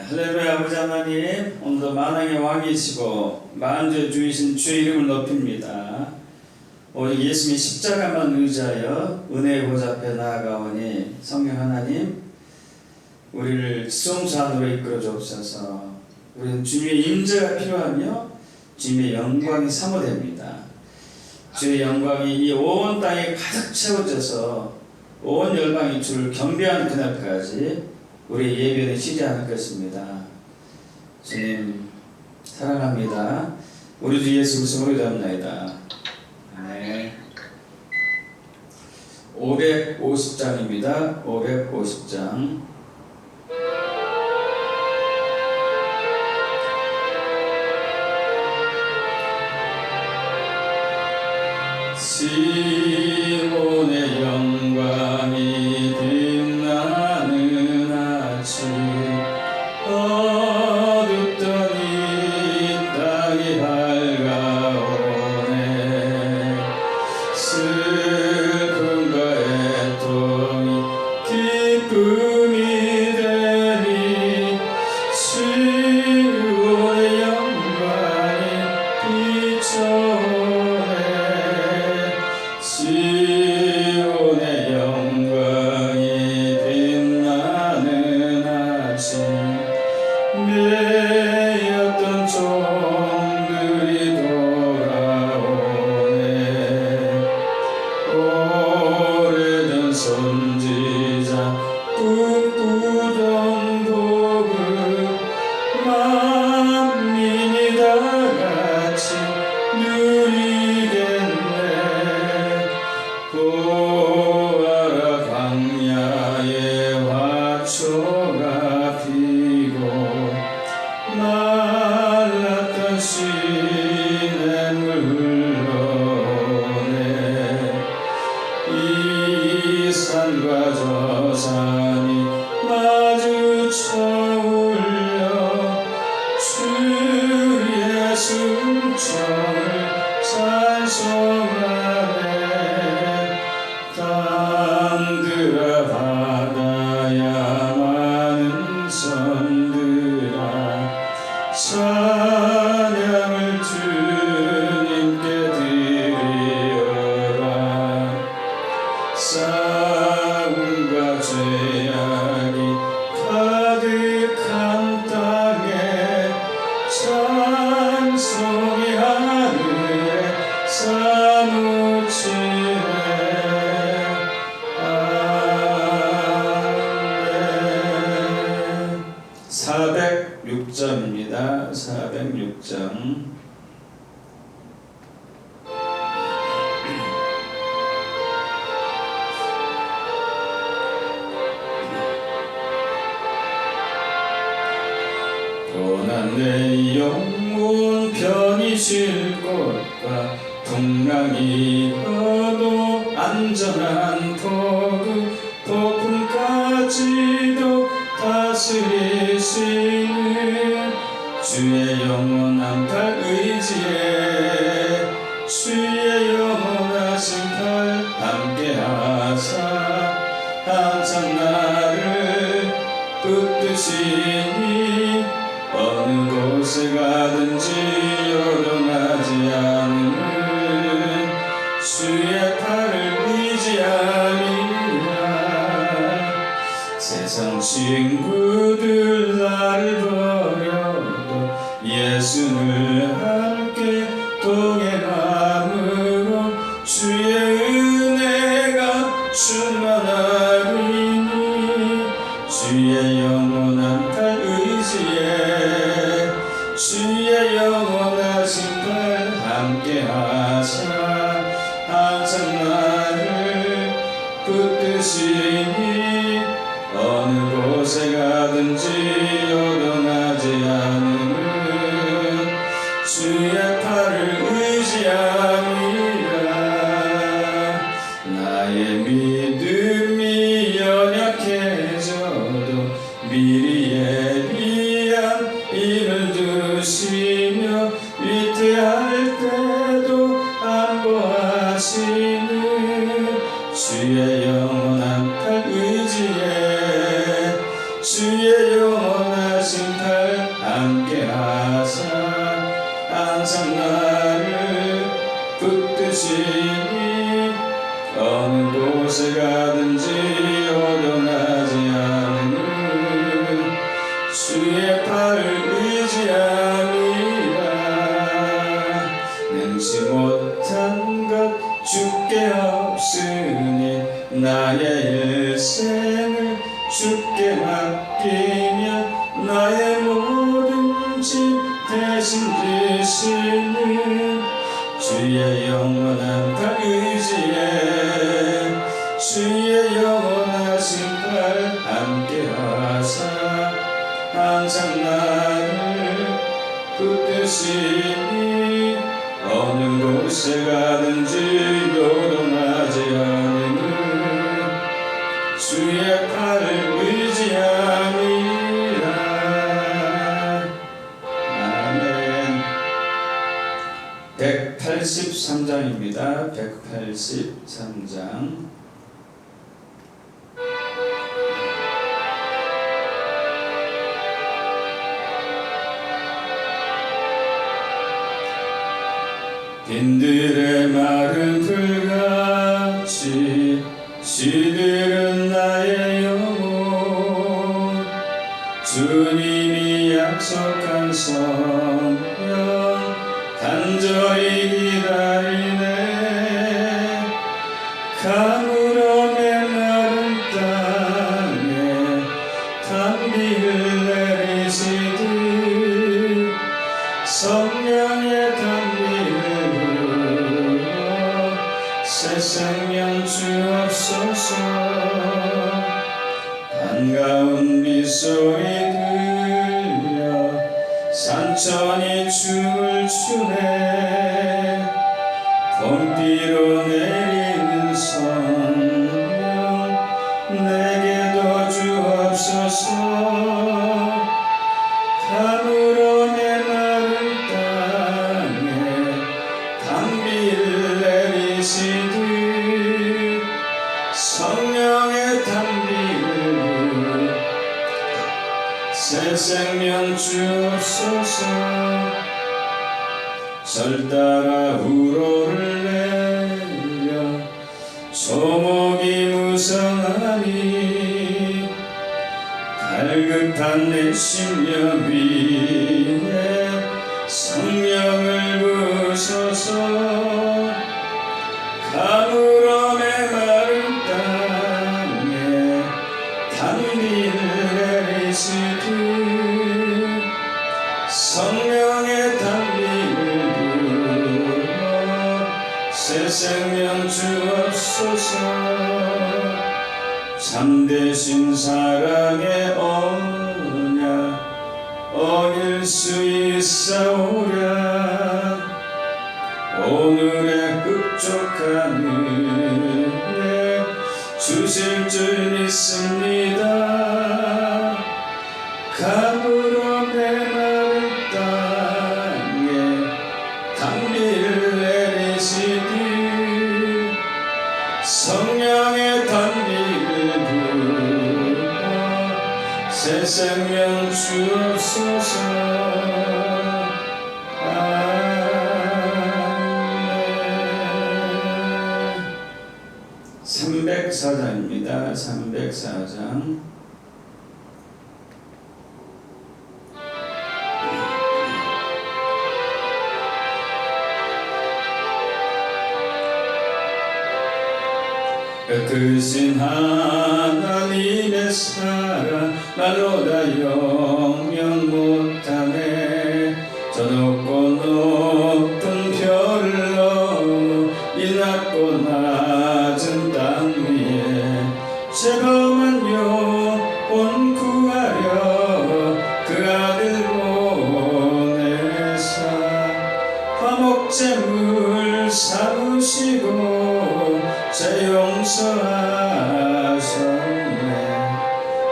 할렐루야. 아버지 하나님, 오늘도 만왕의 왕이시고 만주의 주이신 주의 이름을 높입니다. 오직 예수님의 십자가만 의지하여 은혜의 보좌 앞에 나아가오니 성령 하나님, 우리를 지성소 안으로 이끌어 주옵소서. 우리는 주님의 임재가 필요하며 주님의 영광이 사모됩니다. 주의 영광이 이 온 땅에 가득 채워져서 온 열방이 주를 경배하는 그날까지 우리의 예배는 쉬지 않을 것입니다. 주님 사랑합니다. 우리 주 예수 그리스도로 기도합나이다. 네. 550장입니다. 550장. 시온의 영광이 빛나는 아침, 어둡던 이 땅이 밝아오네. 슬픔과 애통이 기쁨이 되니 시온의 영광이 비춰오네. 시온의 영광이 빛나는 아침, 매였던 종들이 돌아오네. 오래된 선지자 꿈꾸던 복을 만민이 다 같이 누리겠네. 보아라 광야에 화초가 피고 말랐던 시냇물 흘러오네. 이 산과 저 산이 마주쳐 울려 주의 숨청을 찬송하네. 땅들아 바다야 많은 섬들아 찬양을 주님께 드리어라. 싸움과 죄악이 가득한 땅에 찬송이 하늘에 사무치네. 아멘. 406점입니다. 406점. 고난 내 영혼 편히 쉴 곳과 풍랑이 가도 안전한 포구, 폭풍까지도 다스리시는 주의 영원한 팔 의지에 주의 영원하신 팔 함께하사 항상 나를 붙드시니 어느 곳에 가든지 요동하지 않는 주의 팔을 의지하리라. 세상 친구들 나를 버려도 예수를 함께 동행함으로 주의 은혜가 충만하리니 주의 영원한 팔 의지에 주의 영원하신 팔 함께하사 항상 나를 붙드시니 어느 곳에 가든지 요동하지 않는 주의 팔을 의지함이라. 나의 믿음이 연약해져도 일생을 주께 맡기며 나의 모든 짐 대신 지시는 주의 영원한 팔 의지에 주의 영원하신 팔 함께 하사 항상 나를 붙드시니 어느 곳에 가든지 요동하지 않으니 주의 팔을 의지함이라. 아멘. 183장입니다. 183장. 빈들의 마른 풀같이 시들은 나의 영혼 주님이 약속한 성령 간절히 기다리네. 가물어 메마른 땅에 단비를 내리시듯 성령의 단비를 새 생명 주옵소서. 반가운 빗소리 들려 산천이 춤을 추네. 봄비로 내리는 성령 내게도 주옵소서. 가물어 메마른 땅에 단비를 내리시듯 성령의 단비를 새 생명 주옵소서. 절 따라 우로를 내려 소목이 무성하니 갈급한 내 심령 위에 성령을 부으소서. 가물어 메마른 땅에 단비를 내리시듯 성령의 단비를 부어 새 생명 주옵소서. 참되신 사랑의 언약 어길 수 있사오랴. 오늘의 흡족한 은혜 주실 줄 믿습니다. 가물어 메마른 땅에 단비를 내리시듯 성령의 단비를 부어 새 생명 주옵소서. 아멘. 304장입니다. 304장. 크신 하나님의 사랑 말로 다 영영 못하네. 저 높고 높은 별을 넘어 이 낮고 낮은 땅 위에 죄범한 영혼 구하려 그 아들 보내사 화목제물 삼으시고 제 용서하셨네.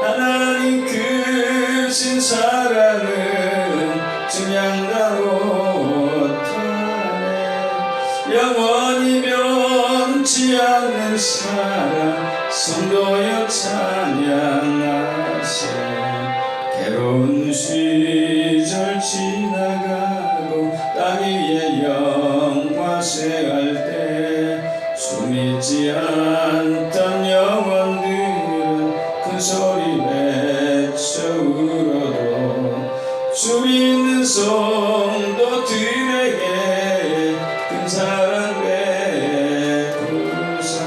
하나님 크신 사랑은 증량다 못하네. 영원히 변치 않는 사랑 성도여 찬양하세. 괴로운 시절 지나가고 땅 위에 영화쇠할 때 숨있지 않던 영혼들은 큰 소리 외쳐 울어도 주 믿는 성도들에게 큰 사랑 베푸사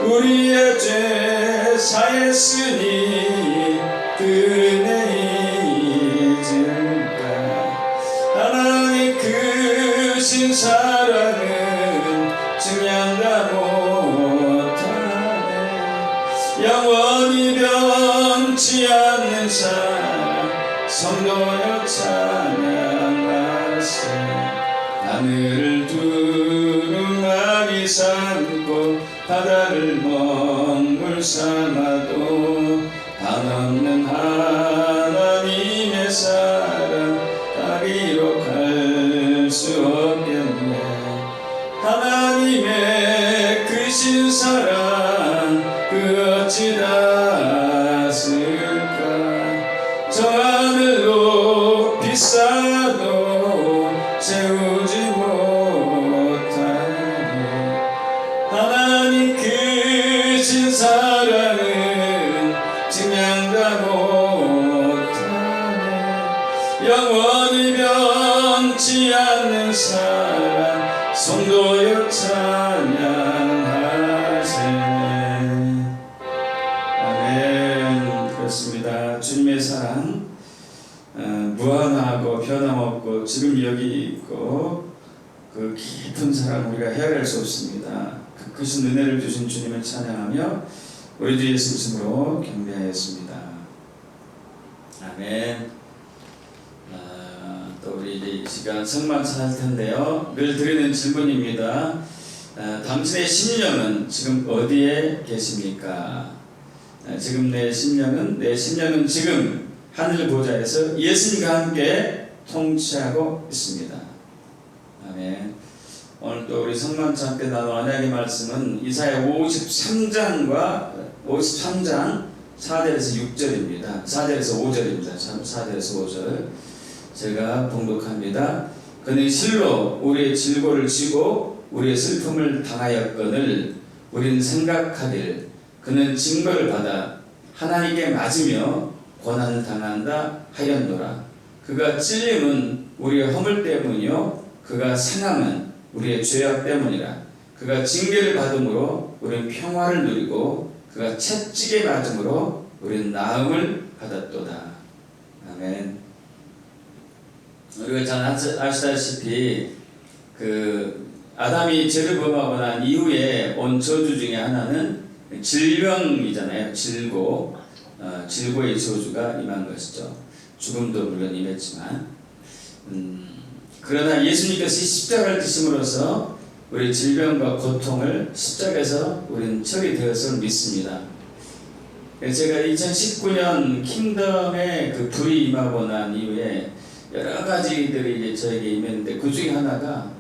우리의 죄 사했으니 그 은혜 잊을까. 하나님 크신 사랑은 증량다 못하네. 영원히 변치 않는 사랑 성도여 찬양하세. 하늘을 두루마리 삼고 바다를 먹물 삼아도 한없는 하나님의 사랑 따리로 갈 수 없겠네. 하나님의 크신 사랑 그 어찌 닿았을까. 저 하늘 높이 쌓아도 채우지 못하네. 하나님 크신 사랑은 증량다 못하네. 영원히 변치 않는 사랑 성도여 찬양하세. 아멘. 그렇습니다. 주님의 사랑 무한하고 변함없고 지금 여기 있고 그 깊은 사랑 우리가 헤아릴 수 없습니다. 그 크신 은혜를 주신 주님을 찬양하며 우리 주 예수 이름으로 경배하였습니다. 아멘. 또 우리 이제 이 시간 성만찬 할 텐데요. 늘 드리는 질문입니다. 당신의 심령은 지금 어디에 계십니까? 지금 내 심령은 지금 하늘 보좌에서 예수님과 함께 통치하고 있습니다. 아멘. 오늘 또 우리 성만찬 때 나눈 언약의 말씀은 이사야 53장 4절에서 6절입니다. 4절에서 5절입니다. 4절에서 5절 제가 봉독합니다. 그는 실로 우리의 질고를 지고 우리의 슬픔을 당하였거늘 우리는 생각하길 그는 징벌을 받아 하나님께 맞으며 고난을 당한다 하였노라. 그가 찔림은 우리의 허물 때문이요 그가 상함은 우리의 죄악 때문이라. 그가 징계를 받음으로 우리는 평화를 누리고 그가 채찍에 맞음으로 우리는 나음을 받았도다. 아멘. 우리가 잘 아시다시피 그 아담이 죄를 범하고 난 이후에 온 저주 중에 하나는 질병이잖아요. 질고의 저주가 임한 것이죠. 죽음도 물론 임했지만 그러나 예수님께서 이 십자가를 지심으로써 우리 질병과 고통을 십자가에서 우리는 처리되었음을 믿습니다. 제가 2019년 킹덤의 그 불이 임하고 난 이후에 여러 가지들이 이제 저에게 임했는데 그 중에 하나가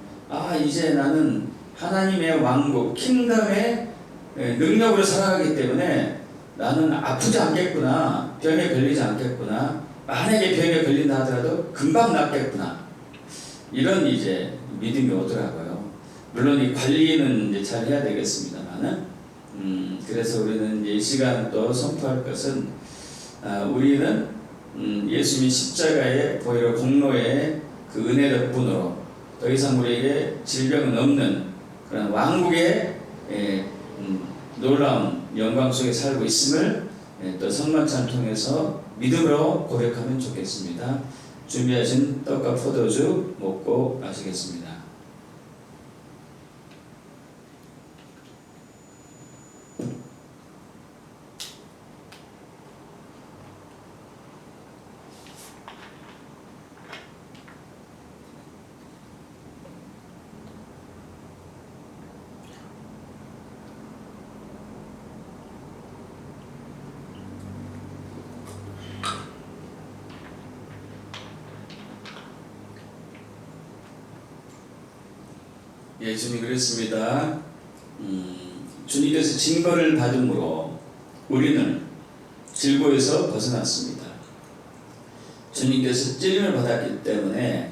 이제 나는 하나님의 왕국 킹덤의 능력으로 살아가기 때문에 나는 아프지 않겠구나, 병에 걸리지 않겠구나, 만약에 병에 걸린다 하더라도 금방 낫겠구나, 이런 이제 믿음이 오더라고요. 물론 이 관리는 이제 잘 해야 되겠습니다만은 그래서 우리는 이제 이 시간 또 선포할 것은 우리는 예수님이 십자가의 보혈 공로의 그 은혜 덕분으로 더 이상 우리에게 질병은 없는 그런 왕국의 놀라운 영광 속에 살고 있음을 또 성만찬을 통해서 믿음으로 고백하면 좋겠습니다. 준비하신 떡과 포도주 먹고 마시겠습니다. 예, 주님 그랬습니다. 주님께서 징벌을 받음으로 우리는 질고에서 벗어났습니다. 주님께서 찔림을 받았기 때문에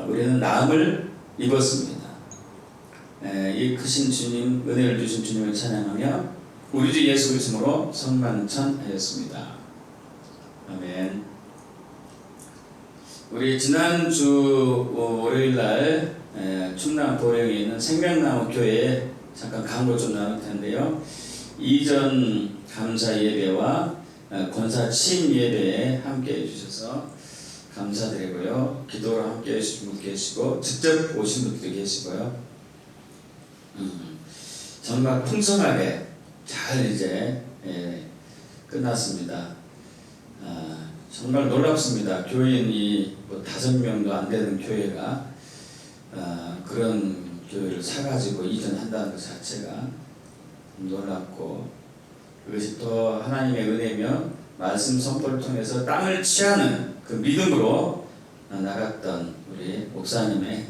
우리는 나음을 입었습니다. 이 크신 주님, 은혜를 주신 주님을 찬양하며 우리 주 예수 그리스도로 성만찬하였습니다. 아멘. 우리 지난주 월요일날 충남 보령에 있는 생명나무 교회에 잠깐 광고 좀 나눌 텐데요. 이전 감사 예배와 권사 취임 예배에 함께 해주셔서 감사드리고요. 기도로 함께 해주신 분 계시고 직접 오신 분들도 계시고요. 정말 풍성하게 잘 이제 끝났습니다. 정말 놀랍습니다. 교인이 뭐 5명도 안 되는 교회가 그런 교회를 사가지고 이전한다는 것 자체가 놀랍고, 그것이 또 하나님의 은혜며 말씀 선포를 통해서 땅을 취하는 그 믿음으로 나갔던 우리 목사님의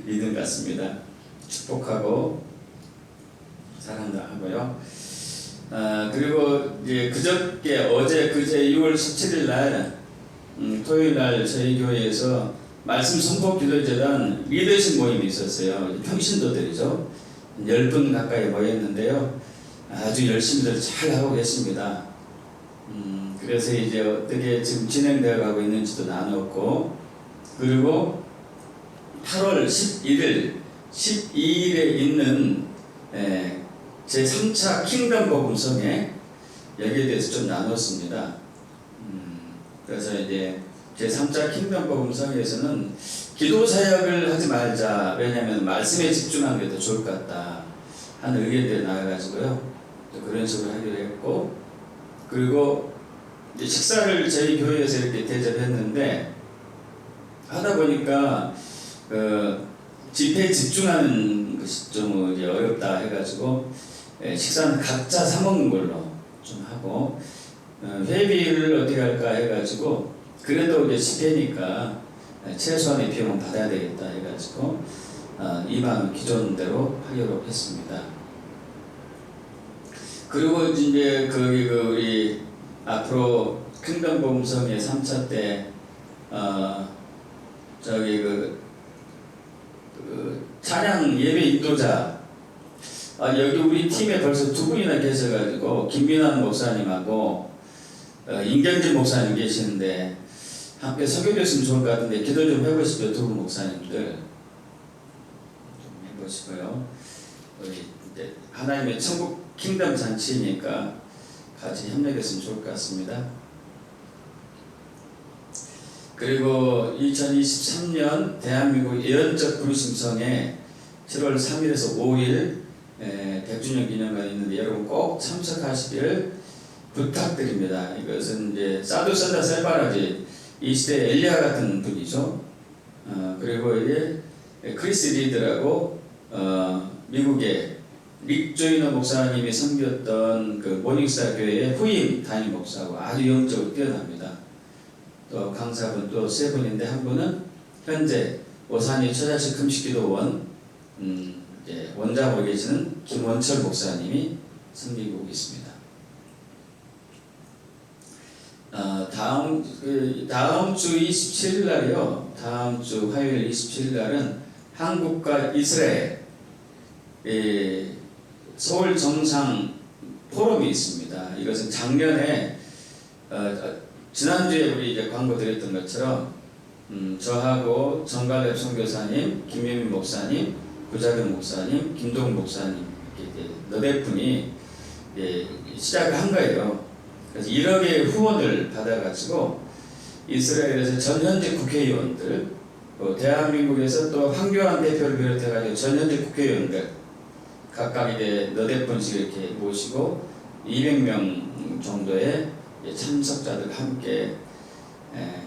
믿음 같습니다. 축복하고 사랑하고요. 그리고 이제 어제 6월 17일 날 토요일 날 저희 교회에서 말씀 선포 기도재단 리더십 모임이 있었어요. 평신도들이죠. 10분 가까이 모였는데요. 아주 열심히들 잘 하고 계십니다. 그래서 이제 어떻게 지금 진행되어 가고 있는지도 나눴고, 그리고 8월 12일에 있는 제3차 킹덤 복음성에 여기에 대해서 좀 나눴습니다. 그래서 이제 제3차 킹덤 복음성에서는 기도 사역을 하지 말자, 왜냐하면 말씀에 집중하는 게 더 좋을 것 같다 하는 의견들이 나와가지고요, 또 그런 식으로 하기로 했고, 그리고 이제 식사를 저희 교회에서 이렇게 대접했는데 하다 보니까 집회에 집중하는 것이 좀 이제 어렵다 해가지고 식사는 각자 사 먹는 걸로 좀 하고, 회비를 어떻게 할까 해가지고, 그래도 이제 집회니까 최소한의 비용은 받아야 되겠다 해가지고 2만 기존대로 하기로 했습니다. 그리고 이제 우리 앞으로 킹덤 복음성의 3차 때 찬양 예배 인도자, 여기 우리 팀에 벌써 2분이나 계셔가지고 김민환 목사님하고 임경진 목사님 계시는데 함께 설교했으면 좋을 것 같은데 기도 좀 해보시죠. 2분 목사님들 좀 해보시고요. 우리 이제 하나님의 천국 킹덤 잔치니까 같이 협력했으면 좋을 것 같습니다. 그리고 2023년 대한민국 예언적 부르심성에 7월 3일에서 5일 100주년 기념관이 있는데 여러분 꼭 참석하시기를 부탁드립니다. 이것은 이제 사두선자 셀바라지, 이 시대 엘리야 같은 분이죠. 그리고 이제 크리스 리드라고 미국의 릭 조이너 목사님이 섬겼던 그 모닝스타 교회의 후임 담임 목사고 아주 영적으로 뛰어납니다. 또 강사분 또 3분인데 한 분은 현재 오산이 처자식 금식기도원 원장으로 계시는 김원철 목사님이 섬기고 있습니다. 다음 주 27일 날이요. 다음 주 화요일 27일 날은 한국과 이스라엘 서울 정상 포럼이 있습니다. 이것은 작년에 지난주에 우리 이제 광고 드렸던 것처럼 저하고 정갈렙 선교사님, 김유민 목사님, 구자경 목사님, 김동 목사님 이렇게 4분이 시작을 한 거예요. 그래서 1억의 후원을 받아가지고 이스라엘에서 전현직 국회의원들, 대한민국에서 또 황교안 대표를 비롯해가지고 전현직 국회의원들 각각 이제 4분씩 이렇게 모시고 200명 정도의 참석자들 함께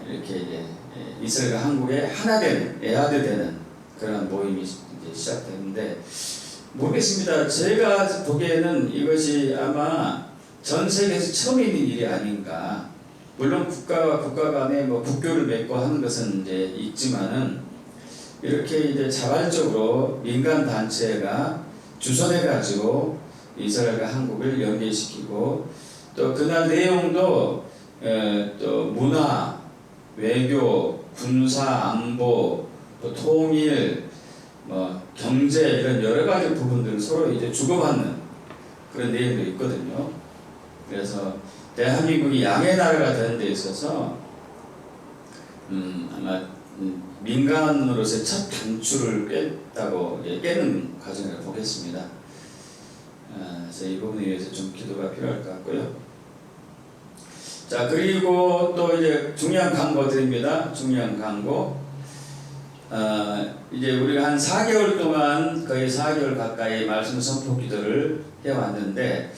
이렇게 이제 이스라엘과 한국의 하나 되는, 애하드 되는 그런 모임이 이제 시작되는데, 모르겠습니다. 제가 보기에는 이것이 아마 전 세계에서 처음 있는 일이 아닌가. 물론 국가와 국가 간에 뭐 국교를 맺고 하는 것은 이제 있지만은, 이렇게 이제 자발적으로 민간 단체가 주선해 가지고 이스라엘과 한국을 연계시키고, 또 그날 내용도 또 문화, 외교, 군사, 안보, 또 통일, 뭐 경제 이런 여러 가지 부분들을 서로 이제 주고받는 그런 내용도 있거든요. 그래서 대한민국이 양의 나라가 되는 데 있어서 아마 민간으로서의 첫 단추를 깨는 과정이라고 보겠습니다. 그래서 이 부분에 의해서 좀 기도가 필요할 것 같고요. 자, 그리고 또 이제 중요한 광고 드립니다. 중요한 광고. 이제 우리가 한 4개월 동안 거의 4개월 가까이 말씀 선포 기도를 해왔는데,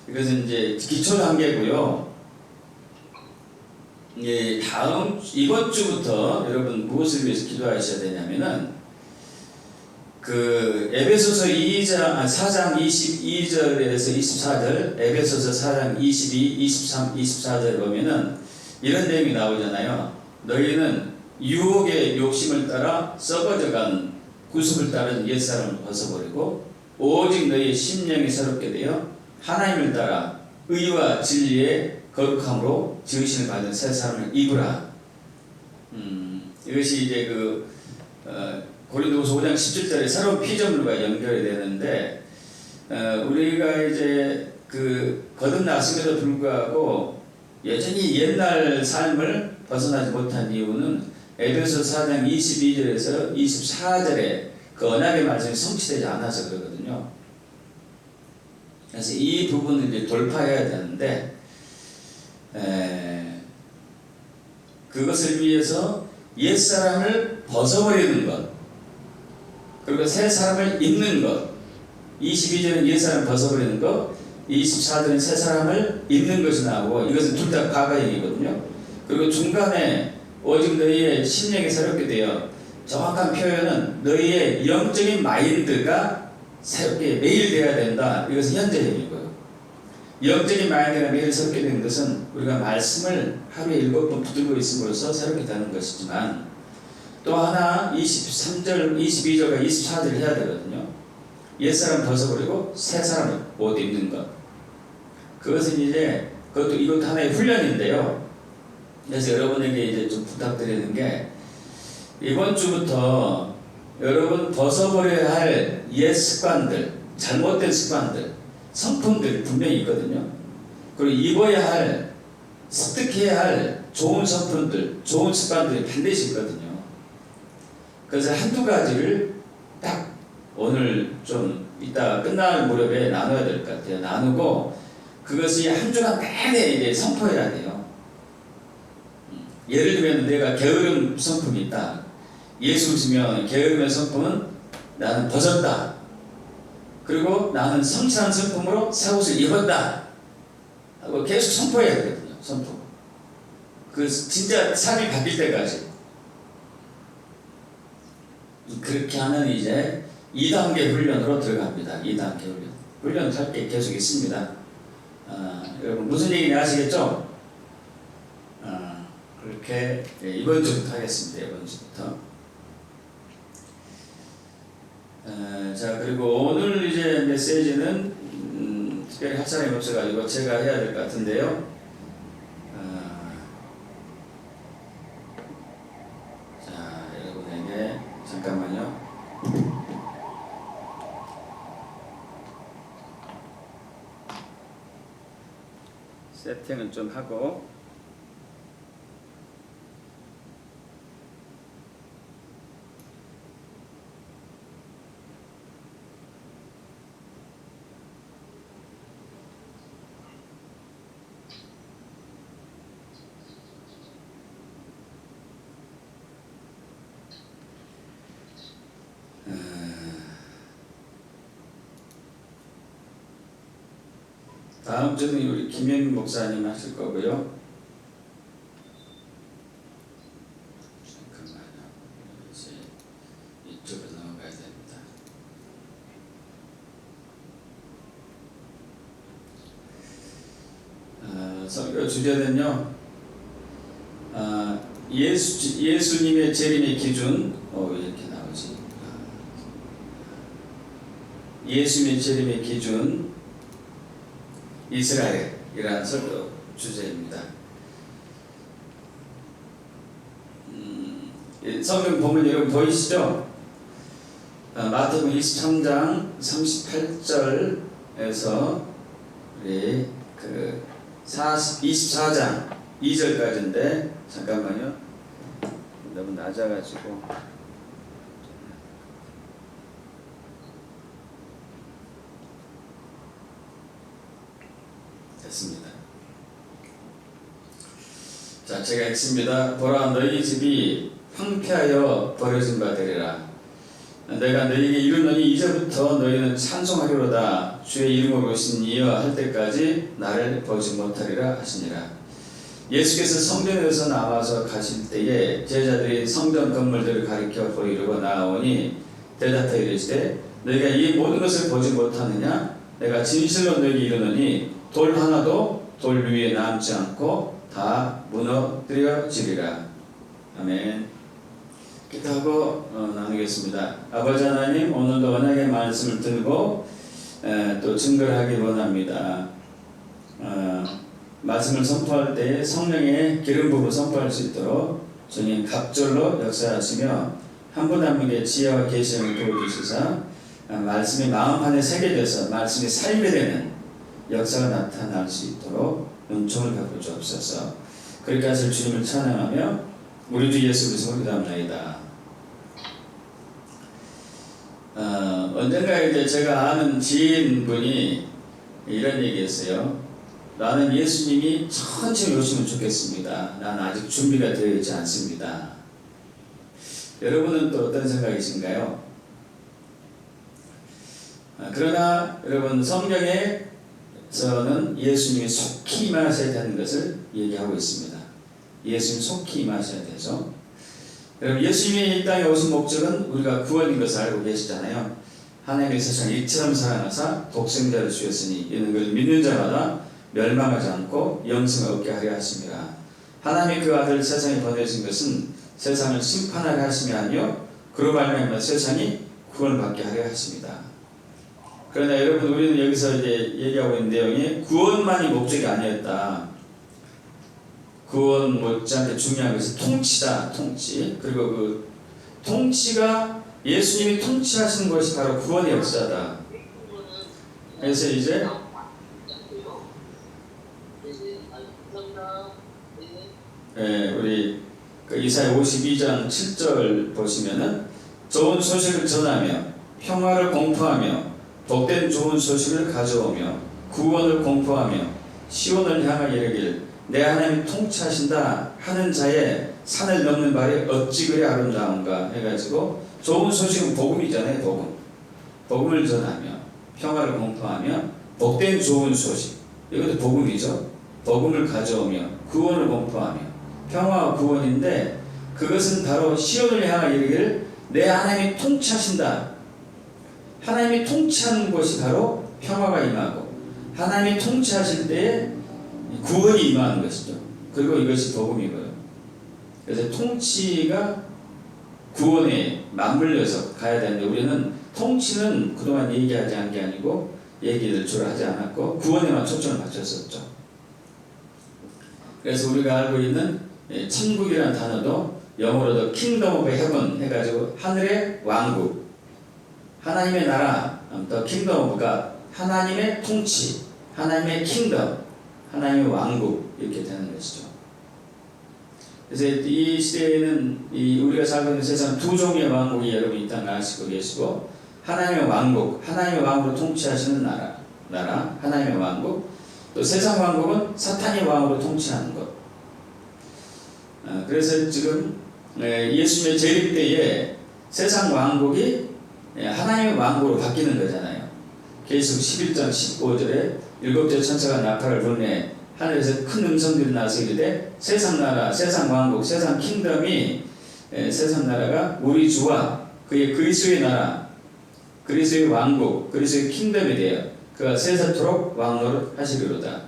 이것은 이제 기초 단계고요. 이번 주부터 여러분 무엇을 위해서 기도하셔야 되냐면은, 에베소서 4장 22절에서 24절, 에베소서 4장 22, 23, 24절 보면은 이런 내용이 나오잖아요. 너희는 유혹의 욕심을 따라 썩어져간 구습을 따른 옛사람을 벗어버리고 오직 너희의 심령이 새롭게 되어 하나님을 따라 의와 진리의 거룩함으로 지으심을 받은 새 사람을 입으라. 이것이 이제 고린도후서 5장 17절에 새로운 피조물과 연결이 되는데, 우리가 이제 거듭났음에도 불구하고 여전히 옛날 삶을 벗어나지 못한 이유는 에베소 4장 22절에서 24절에 그 언약의 말씀이 성취되지 않아서 그러거든요. 그래서 이 부분을 이제 돌파해야 되는데, 그것을 위해서 옛사람을 벗어버리는 것, 그리고 새 사람을 입는 것. 22절은 옛사람을 벗어버리는 것, 24절은 새 사람을 입는 것이 나오고, 이것은 둘 다 과거 얘기거든요. 그리고 중간에 오직 너희의 심령이 새롭게 되어, 정확한 표현은 너희의 영적인 마인드가 새롭게 매일 되어야 된다. 이것은 현재 얘기고요. 영적인 마인드가 매일 새롭게 되는 것은 우리가 말씀을 하루에 7번 붙들고 있음으로써 새롭게 되는 것이지만, 또 하나 23절, 22절과 24절을 해야 되거든요. 옛사람 벗어버리고 새 사람을 옷 입는 것. 그것은 이제 이것도 하나의 훈련인데요. 그래서 여러분에게 이제 좀 부탁드리는 게, 이번 주부터 여러분 벗어버려야 할 옛 습관들, 잘못된 습관들, 성품들이 분명히 있거든요. 그리고 입어야 할, 습득해야 할 좋은 성품들, 좋은 습관들이 반드시 있거든요. 그래서 한두 가지를 딱 오늘 좀 이따 끝날 무렵에 나눠야 될 것 같아요. 나누고 그것이 한 주간 내내 이제 선포해야 돼요. 예를 들면 내가 게으름 성품이 있다. 예수 믿으면 게으름의 성품은 나는 벗었다. 그리고 나는 성실한 성품으로 새 옷을 입었다. 하고 계속 선포해야 되거든요. 선포. 진짜 삶이 바뀔 때까지. 그렇게 하면 이제 2단계 훈련으로 들어갑니다. 2단계 훈련. 훈련할 게 계속 있습니다. 여러분 무슨 얘기인지 아시겠죠? 그렇게 이번 주부터 하겠습니다. 이번 주부터. 자, 그리고 오늘 이제 메시지는 특별히 할 사람이 없어가지고 제가 해야 될 것 같은데요. 자, 여러분에게 잠깐만요. 세팅을 좀 하고. 다음 주는 우리 김현 목사님 하실 거고요. 잠깐만요. 이제 이쪽으로 넘어가야 됩니다. 설교 주제는요. 예수님의 재림의 기준. 왜 이렇게 나오지? 예수님의 재림의 기준. 이스라엘이라는 설교 주제입니다. 성경 보면 여러분 보이시죠? 마태복음 23장 38절에서 우리 24장 2절까지인데, 잠깐만요. 너무 낮아가지고. 자, 제가 읽습니다. 보라, 너희 집이 황폐하여 버려진 바 되리라. 내가 너희에게 이르노니 이제부터 너희는 찬송하리로다. 주의 이름으로 오신 이여 할 때까지 나를 보지 못하리라 하시니라. 예수께서 성전에서 나와서 가실 때에 제자들이 성전 건물들을 가리켜 보이려고 나아오니 대답하여 이르시되 너희가 이 모든 것을 보지 못하느냐? 내가 진실로 너희에게 이르노니 돌 하나도 돌 위에 남지 않고 다 무너뜨려지리라. 아멘. 기도하고 나누겠습니다. 아버지 하나님, 오늘도 언약의 말씀을 들고 또 증거를 하기 원합니다. 말씀을 선포할 때 성령의 기름 부음을 선포할 수 있도록 주님 갑절로 역사하시며 한 분 한 분에게 지혜와 계시를 도와주시사 말씀이 마음 안에 새겨져서 말씀이 삶이 되는 역사가 나타날 수 있도록 은총을 갚아 주옵소서. 그렇게 하실 주님을 찬양하며 우리 주 예수 그리스도로 기도합나이다. 언젠가 이제 제가 아는 지인분이 이런 얘기했어요. 나는 예수님이 천천히 오시면 좋겠습니다. 나는 아직 준비가 되어 있지 않습니다. 여러분은 또 어떤 생각이신가요? 그러나 여러분, 성경에서는 예수님이 속히 임하셔야 되는 것을 얘기하고 있습니다. 예수님 속히 임하셔야 되죠. 여러분, 예수님이 이 땅에 오신 목적은 우리가 구원인 것을 알고 계시잖아요. 하나님의 세상을 이처럼 사랑하사 독생자를 주셨으니 이는 그를 믿는 자마다 멸망하지 않고 영생을 얻게 하려 하심이라. 하나님이 그 아들을 세상에 보내신 것은 세상을 심판하게 하심이 아니요 그로 말미암아 세상이 구원받게 하려 하십니다. 그러나 여러분, 우리는 여기서 이제 얘기하고 있는 내용이 구원만이 목적이 아니었다. 구원 못지않게 중요한 것은 통치다. 통치. 그리고 그 통치가 예수님이 통치하시는 것이 바로 구원의 역사다. 그래서 이제 우리 그 이사야 52장 7절 보시면은 좋은 소식을 전하며 평화를 공포하며 복된 좋은 소식을 가져오며 구원을 공포하며 시온을 향하여 이르길 내 하나님이 통치하신다 하는 자의 산을 넘는 발이 어찌 그리 아름다운가 해가지고 좋은 소식은 복음이잖아요. 복음을 전하며 평화를 공포하며 복된 좋은 소식, 이것도 복음이죠. 복음을 가져오며 구원을 공포하며 평화와 구원인데, 그것은 바로 시온을 향하여 이르기를 내 하나님이 통치하신다. 하나님이 통치하는 것이 바로 평화가 임하고 하나님이 통치하실 때에 구원이 임하는 것이죠. 그리고 이것이 복음이고요. 그래서 통치가 구원에 맞물려서 가야 되는데, 우리는 통치는 그동안 얘기하지 않은 게 아니고 얘기를 주로 하지 않았고 구원에만 초점을 맞췄었죠. 그래서 우리가 알고 있는 천국이라는 단어도 영어로도 킹덤 오브 헤븐 해가지고 하늘의 왕국, 하나님의 나라, 또 킹덤 오브가 하나님의 통치, 하나님의 킹덤, 하나님의 왕국, 이렇게 되는 것이죠. 그래서 이 시대에는 우리가 살고 있는 세상 두 종류의 왕국이 여러분 이 땅을 아시고 계시고, 하나님의 왕국, 하나님의 왕으로 통치하시는 나라, 하나님의 왕국, 또 세상 왕국은 사탄의 왕으로 통치하는 것. 그래서 지금 예수님의 재림 때에 세상 왕국이 하나님의 왕국으로 바뀌는 거잖아요. 계시록 11장 15절에 일곱째 천사가 나팔을 불매 하늘에서 큰 음성들이 나서 이르되 세상 나라, 세상 왕국, 세상 킹덤이 세상 나라가 우리 주와 그의 그리스도의 나라, 그리스도의 왕국, 그리스도의 킹덤에 대하여 그가 세세토록 왕노릇 하시리로다.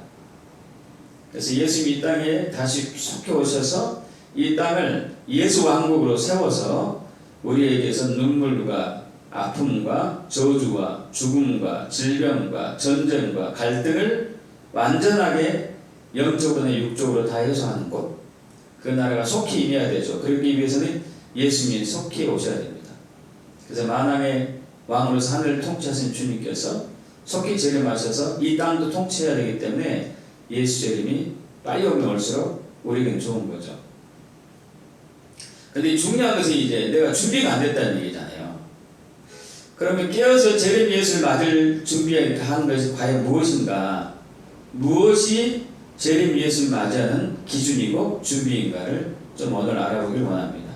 그래서 예수님이 이 땅에 다시 속해 오셔서 이 땅을 예수 왕국으로 세워서 우리에게서 눈물과 아픔과 저주와 죽음과 질병과 전쟁과 갈등을 완전하게 영적으로나 육적으로 다 해소하는 곳, 그 나라가 속히 임해야 되죠. 그러기 위해서는 예수님이 속히 오셔야 됩니다. 그래서 만왕의 왕으로서 하늘을 통치하신 주님께서 속히 재림하셔서 이 땅도 통치해야 되기 때문에 예수 재림이 빨리 오면 올수록 우리에게는 좋은 거죠. 근데 중요한 것은 이제 내가 준비가 안 됐다는 얘기잖아요. 그러면 깨어서 재림 예수를 맞을 준비하는 것이 과연 무엇인가? 무엇이 재림 예수를 맞이하는 기준이고 준비인가를 좀 오늘 알아보길 원합니다.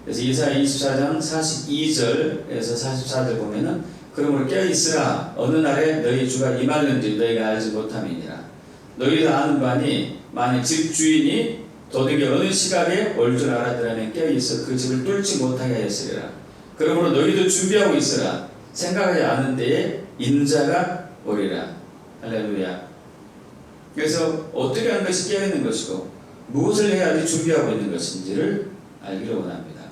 그래서 이사야 24장 42절에서 44절 보면은 그러므로 깨어있으라 어느 날에 너희 주가 임하는지 너희가 알지 못함이니라. 너희도 아는 바니 만일 집 주인이 도둑이 어느 시각에 올 줄 알았더라면 깨어있어 그 집을 뚫지 못하게 하였으리라. 그러므로 너희도 준비하고 있으라. 생각하지 않은 때에 인자가 오리라. 할렐루야. 그래서 어떻게 하는 것이 깨어있는 것이고 무엇을 해야지 준비하고 있는 것인지를 알기를 원합니다.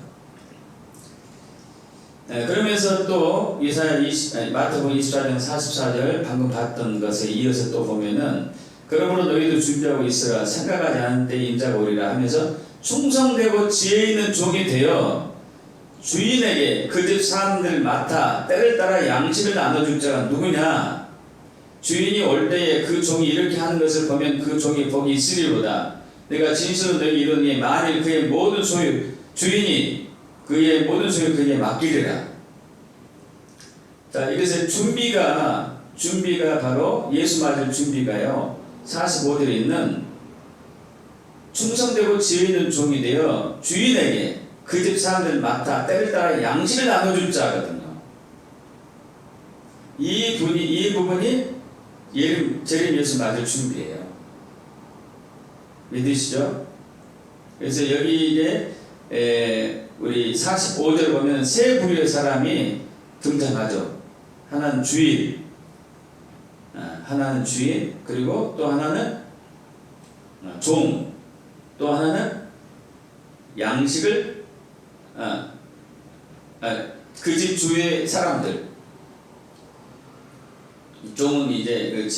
그러면서 또 마태복음 24장 44절 방금 봤던 것에 이어서 또 보면은 그러므로 너희도 준비하고 있으라. 생각하지 않은 때에 인자가 오리라 하면서 충성되고 지혜 있는 종이 되어 주인에게 그 집 사람들을 맡아 때를 따라 양식을 나눠줄 자가 누구냐. 주인이 올 때에 그 종이 이렇게 하는 것을 보면 그 종이 복이 있으리로다. 내가 진실로 너희에게 이르노니 만일 그의 모든 소유 주인이 그의 모든 소유 그에게 맡기리라. 자, 이것의 준비가 바로 예수 맞을 준비가요. 45절에 있는 충성되고 지혜 있는 종이 되어 주인에게 그 집 사람들을 맡아 때를 따라 양식을 나눠줄 자거든요. 이 부분이 재림 예수 맞을 준비예요. 믿으시죠? 그래서 여기에 우리 45절 보면 세 부류의 사람이 등장하죠. 하나는 주인, 그리고 또 하나는 종, 또 하나는 양식을 그 집 주의 사람들. 종은 이제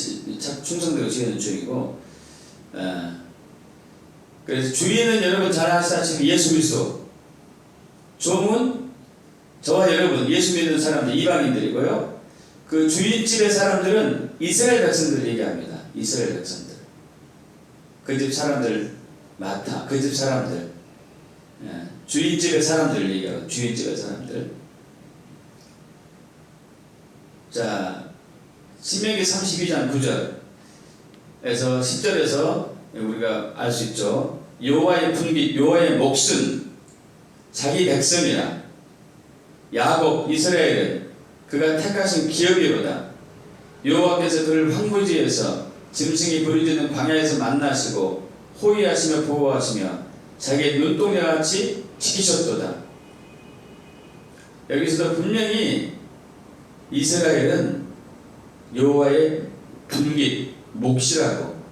충성되고 지혜는 종이고, 그래서 주인은 여러분 잘 아시다시피 예수 그리스도, 종은 저와 여러분 예수 믿는 사람들 이방인들이고요. 그 주인집의 사람들은 이스라엘 백성들을 얘기합니다. 이스라엘 백성들. 그 집 사람들 마타, 그 집 사람들, 주인집의 사람들을 얘기하고 주인집의 사람들. 자, 신명기 32장 9절에서 10절에서 우리가 알 수 있죠. 여호와의 분깃, 여호와의 몫은 자기 백성이라. 야곱, 이스라엘은 그가 택하신 기업이로다. 여호와께서 그를 황무지에서 짐승이 부르짖는 광야에서 만나시고 호위하시며 보호하시며 자기의 눈동자같이 지키셨도다. 여기서도 분명히 이스라엘은 여호와의 분깃, 몫이라고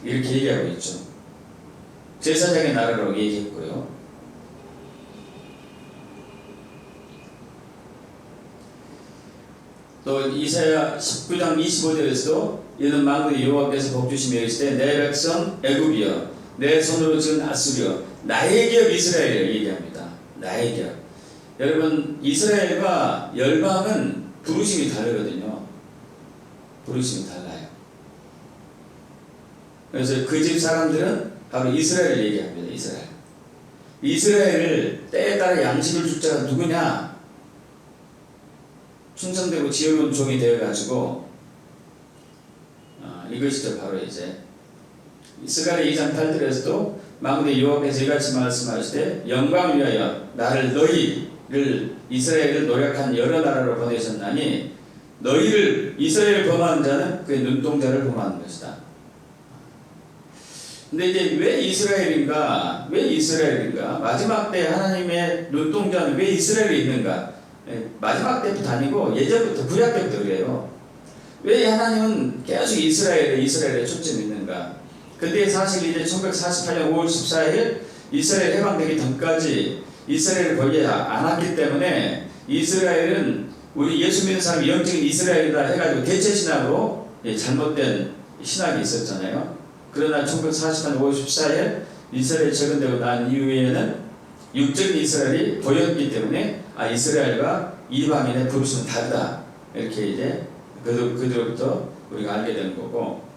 이렇게 얘기하고 있죠. 제사장의 나라라고 얘기했고요. 또 이사야 19장 25절에서도 이는 만군의 여호와께서 복주시며 이르시되 내 백성 애굽이여 내 손으로 지은 아수리여 나의 기업 이스라엘을 얘기합니다. 나의 기업. 여러분 이스라엘과 열방은 부르심이 다르거든요. 부르심이 달라요. 그래서 그 집 사람들은 바로 이스라엘을 얘기합니다. 이스라엘을 때에 따라 양식을 줄 자가 누구냐? 충성되고 지혜로운 종이 되어가지고 이것이죠. 바로 이제 스가랴 2장 8절에서도 만군의 여호와께서 이같이 말씀하시되 영광을 위하여 나를 너희를 이스라엘을 노력한 여러 나라로 보내셨나니 너희를 이스라엘을 범하는 자는 그의 눈동자를 범하는 것이다. 근데 이제 왜 이스라엘인가? 마지막 때 하나님의 눈동자는 왜 이스라엘에 있는가? 마지막 때부터 아니고 예전부터 구약 때부터 그래요. 왜 하나님은 계속 이스라엘에 초점이 있는가? 근데 사실 이제 1948년 5월 14일 이스라엘 해방되기 전까지 이스라엘을 거기 안 왔기 때문에 이스라엘은 우리 예수 믿는 사람이 영적인 이스라엘이다 해가지고 대체 신학으로 잘못된 신학이 있었잖아요. 그러나 1948년 5월 14일 이스라엘이 적용되고 난 이후에는 육적인 이스라엘이 보였기 때문에 이스라엘과 이방인의 부르심은 다르다. 이렇게 이제 그들로부터 우리가 알게 되는 거고.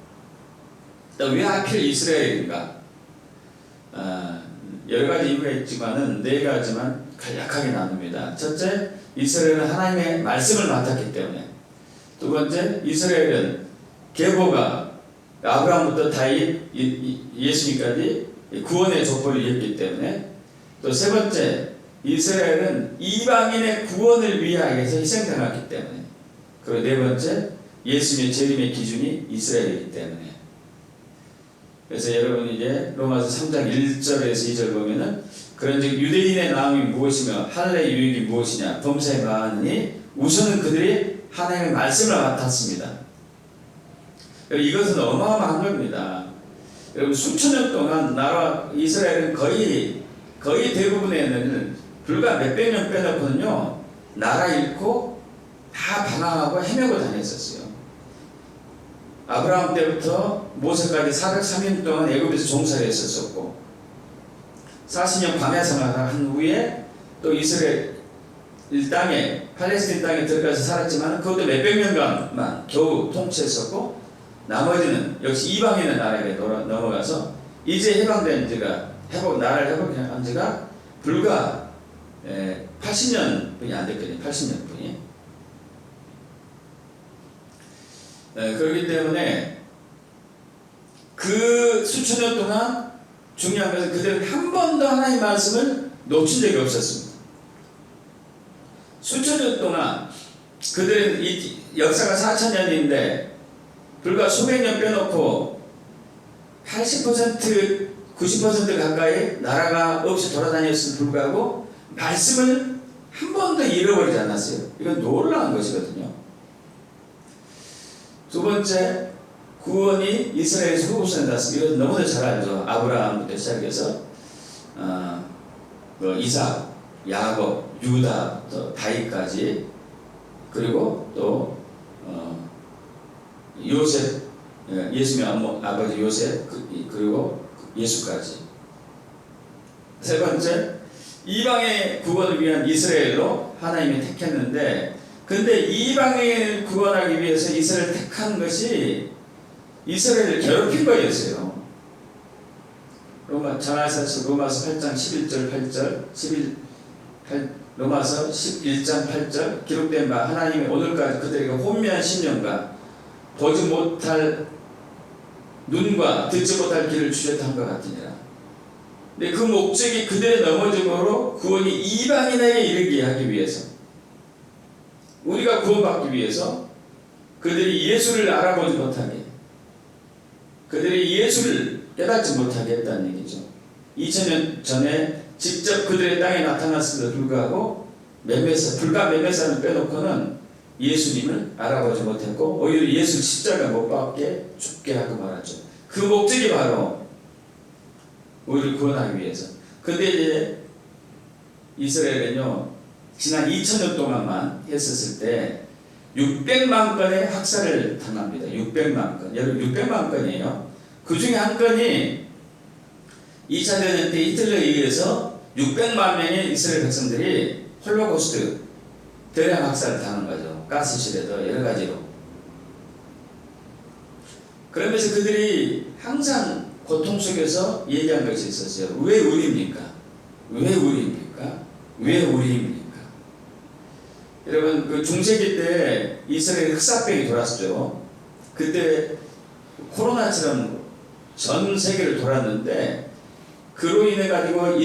또 왜 하필 이스라엘인가? 여러 가지 이유가 있지만은 네 가지만 간략하게 나눕니다. 첫째, 이스라엘은 하나님의 말씀을 맡았기 때문에. 두 번째, 이스라엘은 계보가 아브라함부터 다윗, 예수님까지 구원의 족보를 이었기 때문에, 또 세 번째, 이스라엘은 이방인의 구원을 위하여서 희생당했기 때문에, 그리고 네 번째, 예수님의 재림의 기준이 이스라엘이기 때문에. 그래서 여러분 이제 로마서 3장 1절에서 2절 보면은, 그런즉 유대인의 나음이 무엇이며 할례의 유익이 무엇이냐, 범사에 많으니 우선은 그들이 하나님의 말씀을 맡았습니다. 이것은 어마어마한 겁니다. 여러분 수천 년 동안 나라 이스라엘은 거의 대부분에는 불과 몇백 년 빼놓고는요, 나라 잃고 다 방황하고 헤매고 다녔었어요. 아브라함 때부터 모세까지 403년 동안 애굽에서 종살이 했었고, 40년 광야 생활을 한 후에 또 이스라엘 땅에, 팔레스틴 땅에 들어가서 살았지만 그것도 몇백 년간만 겨우 통치했었고, 나머지는 역시 이방인의 나라에 넘어가서 이제 해방된 지가, 나라를 회복한 지가 불과 80년뿐이 안 됐거든요. 80년뿐이. 그렇기 때문에 그 수천 년 동안 중요한 것은 그들은 한 번도 하나님의 말씀을 놓친 적이 없었습니다. 수천 년 동안 그들은 이 역사가 4,000년인데 불과 수백 년 빼놓고 80%, 90% 가까이 나라가 없이 돌아다녔음에도 불구하고 말씀을 한 번도 잃어버리지 않았어요. 이건 놀라운 것이거든요. 두 번째, 구원이 이스라엘에서 후손에 닿았습니다. 이건 너무나 잘 알죠. 아브라함부터 시작해서 이삭, 야곱, 유다, 또 다윗까지, 그리고 또 요셉, 예수님의 아버지 요셉, 그리고 예수까지. 세 번째, 이방의 구원을 위한 이스라엘로 하나님이 택했는데, 근데 이방을 구원하기 위해서 이스라엘을 택한 것이 이스라엘을 괴롭힌 거였어요. 로마서 8장 11절 8절 로마서 11장 8절 기록된 바 하나님이 오늘까지 그들에게 혼미한 심령과 보지 못할 눈과 듣지 못할 귀를 주셨다 한 것 같으니라. 근데 그 목적이 그들의 넘어짐으로 구원이 이방인에게 이르게 하기 위해서, 우리가 구원받기 위해서 그들이 예수를 알아보지 못하게, 그들이 예수를 깨닫지 못하게 했다는 얘기죠. 2000년 전에 직접 그들의 땅에 나타났음에도 불구하고 불과 몇몇 사람을 빼놓고는 예수님을 알아보지 못했고, 오히려 예수 십자가 못 박게 죽게 하고 말았죠. 그 목적이 바로 우리를 구원하기 위해서. 근데 이제 이스라엘은요, 지난 2000년 동안만 했었을 때 600만 건의 학살을 당합니다. 600만 건. 여러분 600만 건이에요. 그 중에 한 건이 2차 대전 때 히틀러에 의해서 600만 명의 이스라엘 백성들이 홀로코스트, 대량 학살을 당한 거죠. 가스실에도 여러 가지로. 그러면서 그들이 항상 고통 속에서 얘기한 것이 있었어요. 왜 우리입니까? 왜 우리입니까? 왜 우리입니까? 여러분, 그 중세기 때 이스라엘 흑사병이 돌았죠. 그때 코로나처럼 전 세계를 돌았는데, 그로 인해 가지고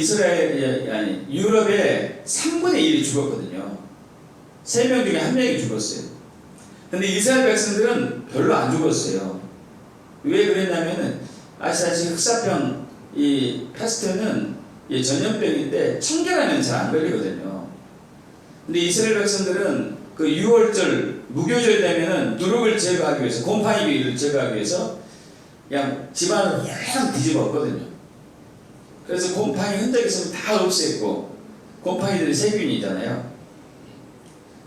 유럽의 3분의 1이 죽었거든요. 3명 중에 1명이 죽었어요. 근데 이스라엘 백성들은 별로 안 죽었어요. 왜 그랬냐면은, 아시다시피 흑사병, 이 패스트는 전염병인데 청결하면 잘 안 걸리거든요. 근데 이스라엘 백성들은 그 6월절, 무교절 되면은 누룩을 제거하기 위해서, 곰팡이를 제거하기 위해서 그냥 집안을 확 뒤집었거든요. 그래서 곰팡이 흔적 있으면 다 없앴고, 곰팡이들이 세균이잖아요.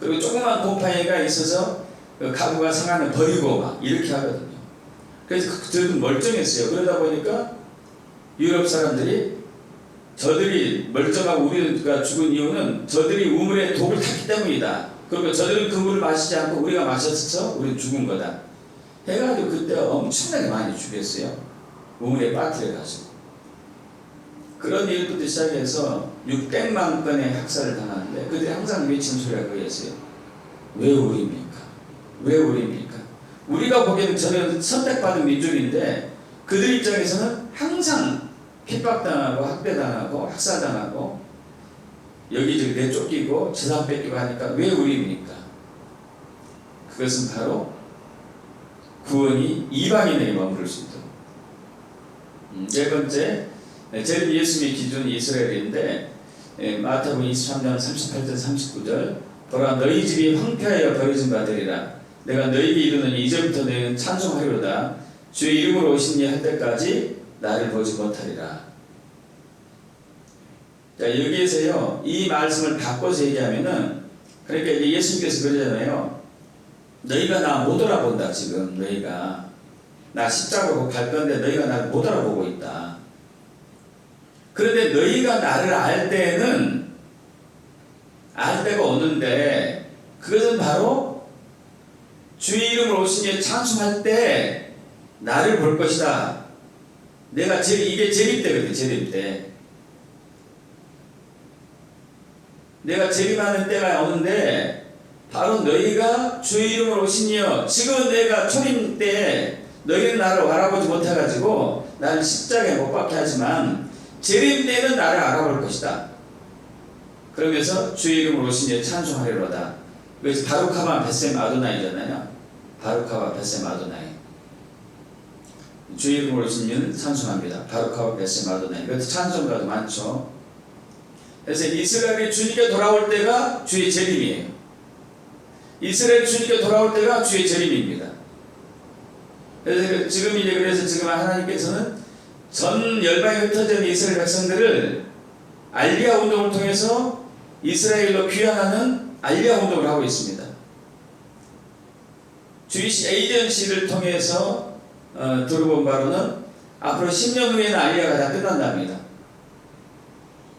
그리고 조그만 곰팡이가 있어서 그 가구가 상하면 버리고 막 이렇게 하거든요. 그래서 그들은 멀쩡했어요. 그러다 보니까 유럽 사람들이, 저들이 멀쩡하고 우리가 죽은 이유는 저들이 우물에 독을 탔기 때문이다. 그리고 저들은 그 물을 마시지 않고 우리가 마셔서 우리는 죽은 거다. 해가지고 그때 엄청나게 많이 죽였어요. 우물에 빠뜨려가지고. 그런 일부터 시작해서 600만 건의 학살을 당하는데, 그들이 항상 외친 소리가 그거였어요. 왜 우리입니까? 왜 우리입니까? 우리가 보기에는 저는 선택받은 민족인데 그들 입장에서는 항상 핍박당하고 학대당하고 학살당하고 여기저기 내쫓기고 재산 뺏기고 하니까 왜 우리입니까? 그것은 바로 구원이 이방인에게 머무를 수 있도록. 네 번째, 재림 예수님의 기준이 이스라엘인데 마태복음 23장 38절 39절 보라 너희 집이 황폐하여 버려진 바 되리라 내가 너희에게 이르노니 이제부터 너희는 찬송하리로다 주의 이름으로 오신 이 할 때까지 나를 보지 못하리라. 자, 여기에서요 이 말씀을 바꿔서 얘기하면은 그러니까 이제 예수님께서 그러잖아요. 너희가 나 못 알아본다. 지금 너희가 나 십자가로 갈 건데 너희가 나를 못 알아보고 있다. 그런데 너희가 나를 알 때는 알 때가 오는데 그것은 바로 주의 이름으로 오신 이 찬송할 때 나를 볼 것이다. 내가 이게 재림 때거든. 재림 때 내가 재림하는 때가 오는데 바로 너희가 주의 이름으로 오신 이여 지금은 내가 초림 때 너희는 나를 알아보지 못해가지고 나를 십자가에 못 박게 하지만 재림 때는 나를 알아볼 것이다. 그러면서 주의 이름으로 오신 이여 찬송하리로다. 그래서 바루카바 벳셈 아도나이잖아요. 바루카바 벳셈 아도나이. 주의 이름으로 오신 이는 찬송합니다. 바루카바 벳셈 아도나이. 그래서 찬송가도 많죠. 그래서 이스라엘이 주님께 돌아올 때가 주의 재림이에요. 이스라엘이 주님께 돌아올 때가 주의 재림입니다. 그래서 지금 하나님께서는 전 열방에 흩어져 있는 이스라엘 백성들을 알리야 운동을 통해서 이스라엘로 귀환하는 알리야 운동을 하고 있습니다. 주이시 에이전시를 통해서 들어본 바로는 앞으로 10년 후에는 알리야가 다 끝난답니다.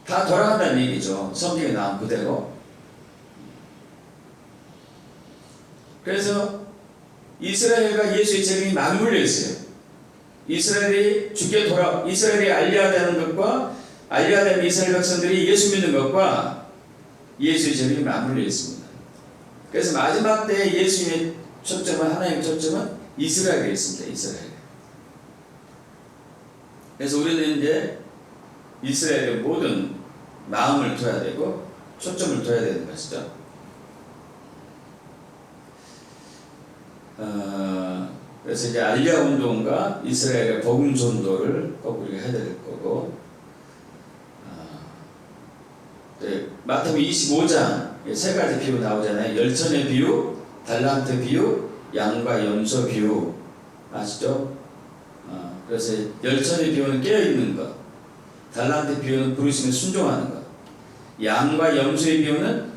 다 돌아간다는 얘기죠. 성경에 나온 그대로. 그래서 이스라엘과 예수의 재림이 맞물려 있어요. 이스라엘이 알리야 되는 것과 알리야 되는 이스라엘 백성들이 예수 믿는 것과 예수의 재림이 맞물려 있습니다. 그래서 마지막 때 예수님의 초점은 하나님의 초점은 이스라엘에 있습니다. 이스라엘. 그래서 우리는 이제 이스라엘의 모든 마음을 둬야 되고 초점을 둬야 되는 것이죠. 그래서 이제 알리야 운동과 이스라엘의 복음 전도를 꼭 우리가 해야 될 거고, 마태복음 25장 세 가지 비유 나오잖아요. 열천의 비유, 달란트 비유, 양과 염소 비유 아시죠? 그래서 열천의 비유는 깨어있는 것, 달란트 비유는 부르심에 순종하는 것, 양과 염소의 비유는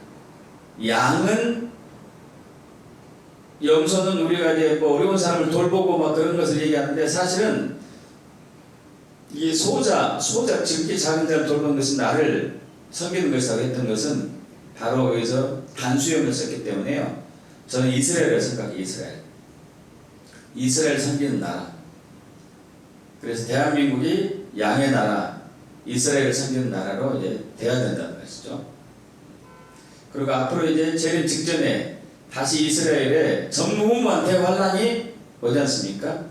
염소는 우리가 이제 뭐 어려운 사람을 돌보고 막 그런 것을 얘기하는데 사실은 이 소자 지극히 작은 자를 돌보는 것은 나를 섬기는 것이라고 했던 것은 바로 여기서 단수형을 썼기 때문에요. 저는 이스라엘을 생각해요. 이스라엘 섬기는 나라. 그래서 대한민국이 양의 나라, 이스라엘을 섬기는 나라로 이제 돼야 된다는 것이죠. 그리고 앞으로 이제 재림 직전에 다시 이스라엘에 전무후무한 대환란이 오지 않습니까?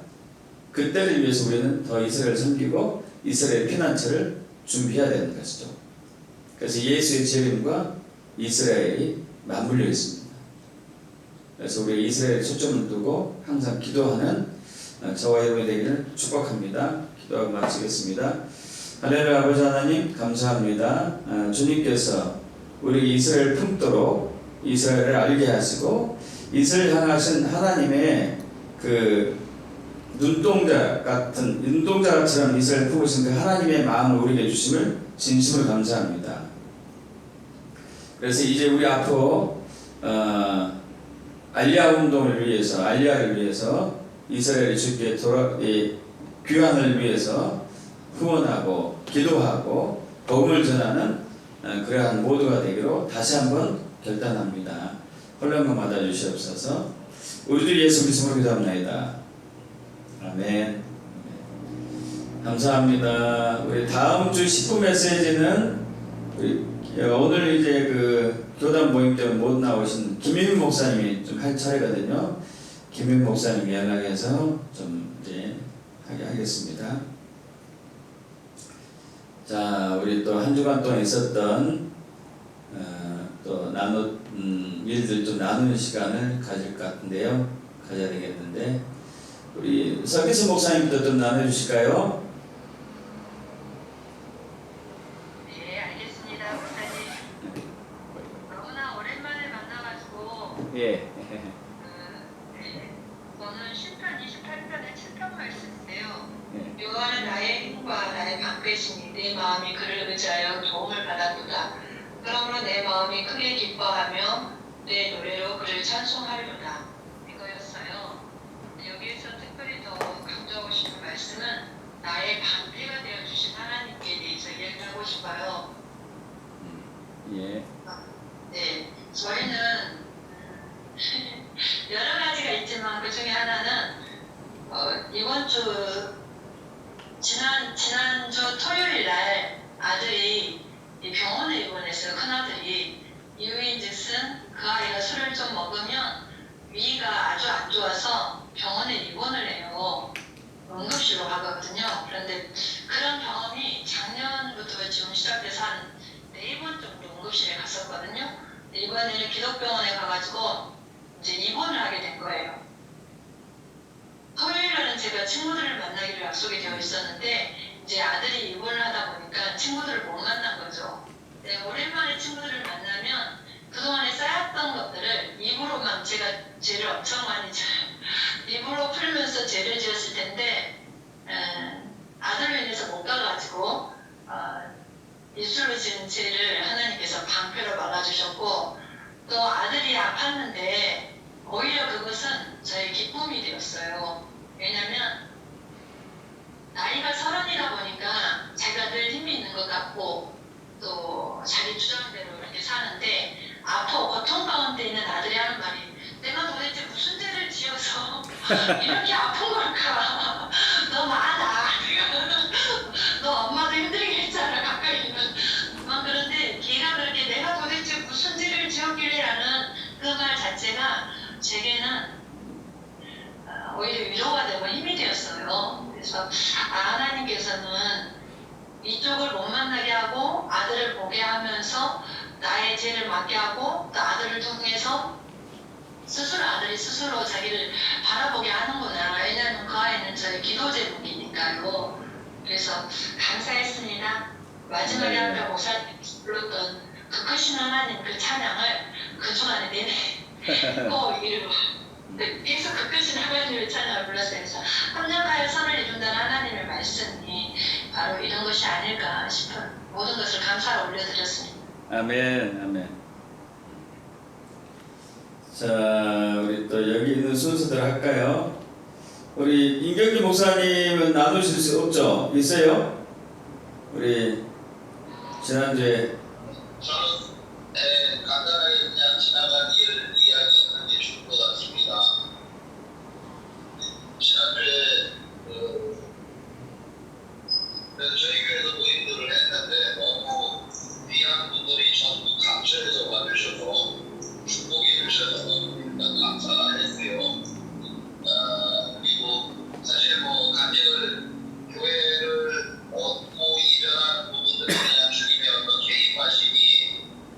그때를 위해서 우리는 더 이스라엘을 섬기고 이스라엘 피난처를 준비해야 되는 것이죠. 그래서 예수의 재림과 이스라엘이 맞물려 있습니다. 그래서 우리 이스라엘에 초점을 두고 항상 기도하는 저와 여러분이 되기를 축복합니다. 기도하고 마치겠습니다. 할렐루야. 아버지 하나님 감사합니다. 주님께서 우리 이스라엘 품도록 이스라엘을 알게 하시고 이스라엘 향하신 하나님의 그 눈동자처럼 이스라엘 품으신 그 하나님의 마음을 우리에게 주심을 진심으로 감사합니다. 그래서 이제 우리 앞으로 알리야를 위해서 이스라엘이 주께 귀환을 위해서 후원하고 기도하고 복음을 전하는 그러한 모두가 되기로 다시 한번 결단합니다. 혼란만 받아주시옵소서. 우리 주 예수 그리스도로 기도합니다. 아멘. 감사합니다. 우리 다음 주 10분 메시지는 오늘 이제 그 교단 모임 때문에 못 나오신 김혜민 목사님이 좀 할 차례거든요. 김윤 목사님 연락해서 좀 이제 하게 하겠습니다. 자, 우리 또 한 주간 동안 있었던 또 일들 좀 나누는 시간을 가질 것 같은데요. 가져야 되겠는데 우리 서기수 목사님부터 좀 나눠주실까요? 네, 알겠습니다, 목사님. 너무나 오랜만에 만나가지고 예. 저는 시편 28편의 7편 말씀인데요. 예. 여호와는 나의 힘과 나의 방패시니 내 마음이 그를 의지하여 도움을 받았도다. 그러므로 내 마음이 크게 기뻐하며 내 노래로 그를 찬송하리로다. 이거였어요. 여기에서 특별히 더 강조하고 싶은 말씀은 나의 방패가 되어주신 하나님께 대해서 이야기하고 싶어요. 예. 네, 저희는 여러 가지가 있지만 그 중에 하나는 이번 주 지난주 토요일 날 아들이 병원에 입원했어요. 큰아들이. 이유인즉슨 그 아이가 술을 좀 먹으면 위가 아주 안 좋아서 병원에 입원을 해요. 응급실로 가거든요. 그런데 그런 경험이 작년부터 지금 시작돼서 한 4번 정도 응급실에 갔었거든요. 이번에는 기독병원에 가가지고 이제 입원을 하게 된 거예요. 토요일에는 제가 친구들을 만나기로 약속이 되어 있었는데 이제 아들이 입원을 하다 보니까 친구들을 못 만난 거죠. 네, 오랜만에 친구들을 만나면 그동안에 쌓였던 것들을 입으로만 제가 죄를 엄청 많이 입으로 풀면서 죄를 지었을 텐데 아들로 인해서 못 가가지고 입술로 지은 죄를 하나님께서 방패로 막아주셨고 또 아들이 아팠는데 오히려 그것은 저의 기쁨이 되었어요. 왜냐면 나이가 30이다 보니까 자기가 늘 힘이 있는 것 같고 또 자기 주장대로 이렇게 사는데 고통 가운데 있는 아들이 하는 말이 내가 도대체 무슨 죄를 지어서 이렇게 아픈 걸까? 너 많아. 너 엄마도 힘들게 했잖아. 가까이는. 그런데 걔가 그렇게 내가 도대체 무슨 죄를 지었길래 라는 그 말 자체가 제게는 오히려 위로가 되고 힘이 되었어요. 그래서 하나님께서는 이쪽을 못 만나게 하고 아들을 보게 하면서 나의 죄를 맡게 하고 또 아들을 통해서 아들이 스스로 자기를 바라보게 하는구나. 왜냐하면 그 아이는 저의 기도 제목이니까요. 그래서 감사했습니다. 마지막에 아까 목사님이 불렀던 그 크신 하나님 그 찬양을 그 주간에 내내 꼭 이루고 계속 그 크신 하나님의 찬양을 불렀어요. 그래서 합력하여 선을 이룬다는 하나님의 말씀이 바로 이런 것이 아닐까 싶은 모든 것을 감사로 올려드렸습니다. 아멘, 아멘. 자, 우리 또 여기 있는 순서대로 할까요? 우리 임경주 목사님은 나누실 수 없죠? 있어요? 우리 지난주에 저는 간단하게 그냥 지나간 일 이야기하는 게 좋을 것 같습니다. 지난주에 그래서 저희 교회에서 모임들을 했는데 너무 귀한 분들이 전부 감천에서 와주셔서 축복해 주셔서 일단 감사했고요. 그리고 사실 간증을 교회를 얻고 이전하는 부분들은 그냥 주님의 어떤 개입하심이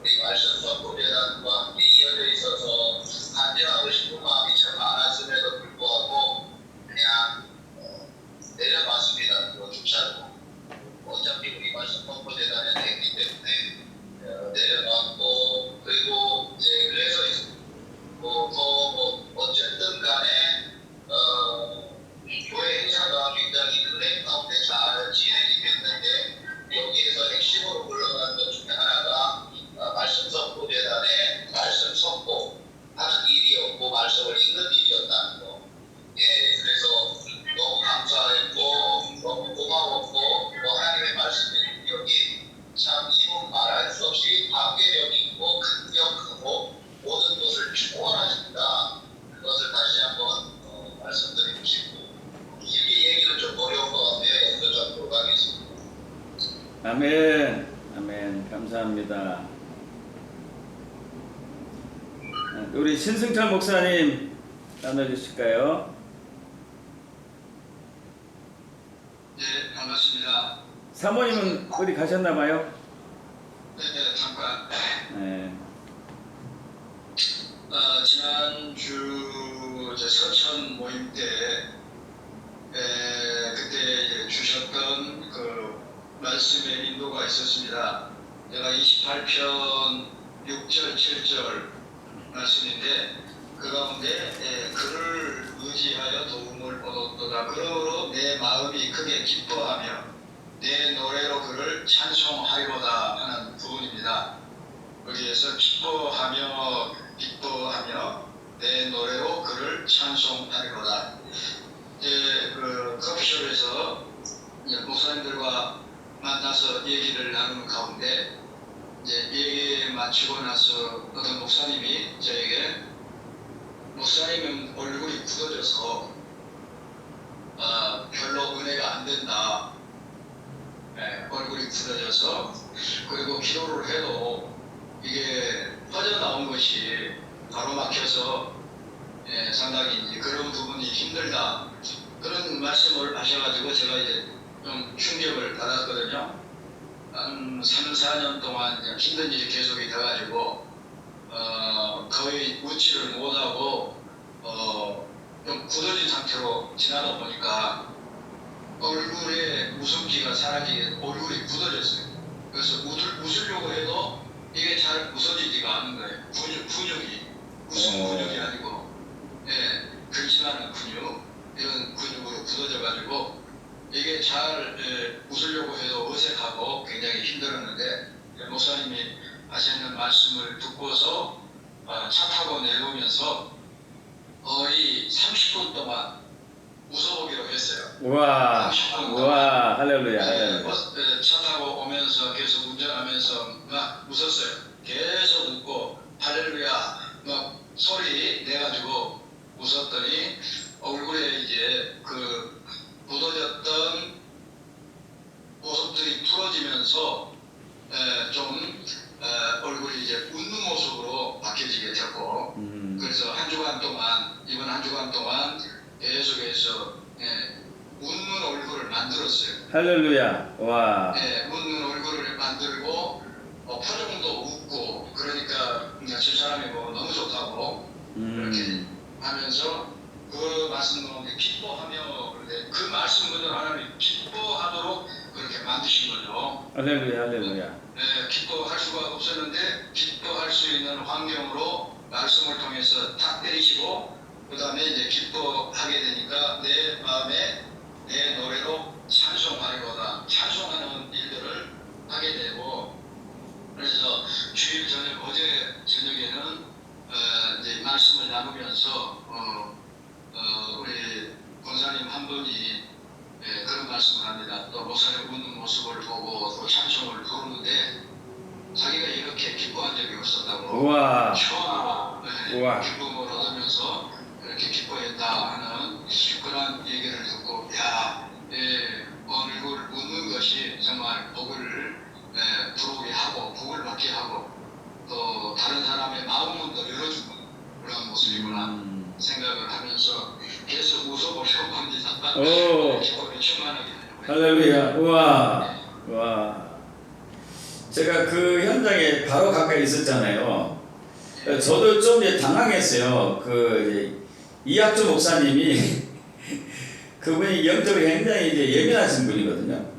우리 말씀 선포재단과 함께 이어져 있어서 간증하고 싶은 마음이 참 많았음에도 불구하고 그냥 내려봤습니다. 그거 주차고 어차피 우리 말씀 선포재단에 됐기 때문에 내려놨고 그리고 이제 그래서 어쨌든 간에 교회 행사가 굉장히 은혜 가운데 잘 진행이 됐는데 여기에서 핵심으로 흘러간 것 중에 하나가 말씀 선포재단의 말씀 선포하는 일이었고 말씀을 읽는 일이었다는 거. 예, 그래서 너무 감사했고 너무 고마웠고 하나님의 말씀의 능력이 참 이루 말할 수 없이 파괴력 있고 강력하고 모든 것을 초월하신다. 그것을 다시 한번 말씀드리고 싶고 길게 얘기는 좀 어려운 것 같아요. 여쭤보도록 하겠습니다. 아멘, 아멘, 감사합니다. 우리 신승철 목사님 나눠주실까요? 네, 반갑습니다. 사모님은 어디 가셨나봐요? 네, 잠깐. 네. 지난주 서천 모임 때 그때 이제 주셨던 그 말씀의 인도가 있었습니다. 제가 28편 6절 7절 말씀인데 그 가운데 그를 의지하여 도움을 얻었도다. 그러므로 내 마음이 크게 기뻐하며 내 노래로 그를 찬송하리로다 하는 부분입니다. 거기에서 기뻐하며 내 노래로 그를 찬송하리로다. 이제 그 커피숍에서 이제 목사님들과 만나서 얘기를 나누는 가운데 이제 얘기 마치고 나서 어떤 목사님이 저에게 목사님은 얼굴이 굳어져서 별로 은혜가 안 된다. 얼굴이 굳어져서 그리고 기도를 해도 이게 퍼져나온 것이 바로 막혀서 상당히 이제 그런 부분이 힘들다. 그런 말씀을 하셔가지고 제가 이제 좀 충격을 받았거든요. 한 3, 4년 동안 힘든 일이 계속이 돼가지고 거의 웃지를 못하고 좀 굳어진 상태로 지나다 보니까 얼굴에 웃음기가 사라지게 얼굴이 굳어졌어요. 그래서 웃으려고 해도 이게 잘 웃어지지가 않는 거예요. 근육이 웃음 근육이 아니고 근심하는 근육 이런 근육으로 굳어져가지고 이게 잘 웃으려고 해도 어색하고 굉장히 힘들었는데 목사님이 하시는 말씀을 듣고서 차 타고 내려오면서 거의 30분 동안 웃어보기로 했어요. 우와, 30분 동안. 우와, 할렐루야, 할렐루야. 차 타고 오면서 계속 운전하면서 막 웃었어요. 계속 웃고 할렐루야 막 소리 내가지고 웃었더니 얼굴에 이제 그 굳어졌던 모습들이 풀어지면서 좀 얼굴이 이제 웃는 모습으로 바뀌어지게 됐고 그래서 이번 한 주간 동안 계속해서 웃는 얼굴을 만들었어요. 할렐루야, 와. 웃는 얼굴을 만들고 표정도 웃고 그러니까 저 사람이 뭐 너무 좋다고 이렇게 하면서 그 말씀 가운데 기뻐하며 그런데 그 말씀 그대로 하나님 기뻐하도록 그렇게 만드신 거죠. 할렐루야, 할렐루야. 기뻐할 수가 없었는데 기뻐할 수 있는 환경으로 말씀을 통해서 탁 때리시고 그 다음에 이제 기뻐하게 되니까 내 마음에 내 노래로 찬송하리로다. 찬송하는 일들을 하게 되고 그래서 주일 저녁 어제 저녁에는 이제 말씀을 나누면서 우리 권사님 한 분이 그런 말씀을 합니다. 또 목사님 웃는 모습을 보고 또 찬송을 부르는데 자기가 이렇게 기뻐한 적이 없었다고. 우와. 처음으로 우와. 기쁨을 얻으면서 이렇게 기뻐했다 하는 그런 얘기를 듣고 얼굴 웃는 것이 정말 복을 부르게 하고 복을 받게 하고 또 다른 사람의 마음문도 열어주는 그런 모습이구나 생각을 하면서 계속 웃어보려고 합니다. 기쁨이 충만하게 되는 거예요. 할렐루야, 우와, 와. 제가 그 현장에 바로 가까이 있었잖아요. 저도 좀 이제 당황했어요. 그 이학주 목사님이 그분이 영적으로 굉장히 이제 예민하신 분이거든요.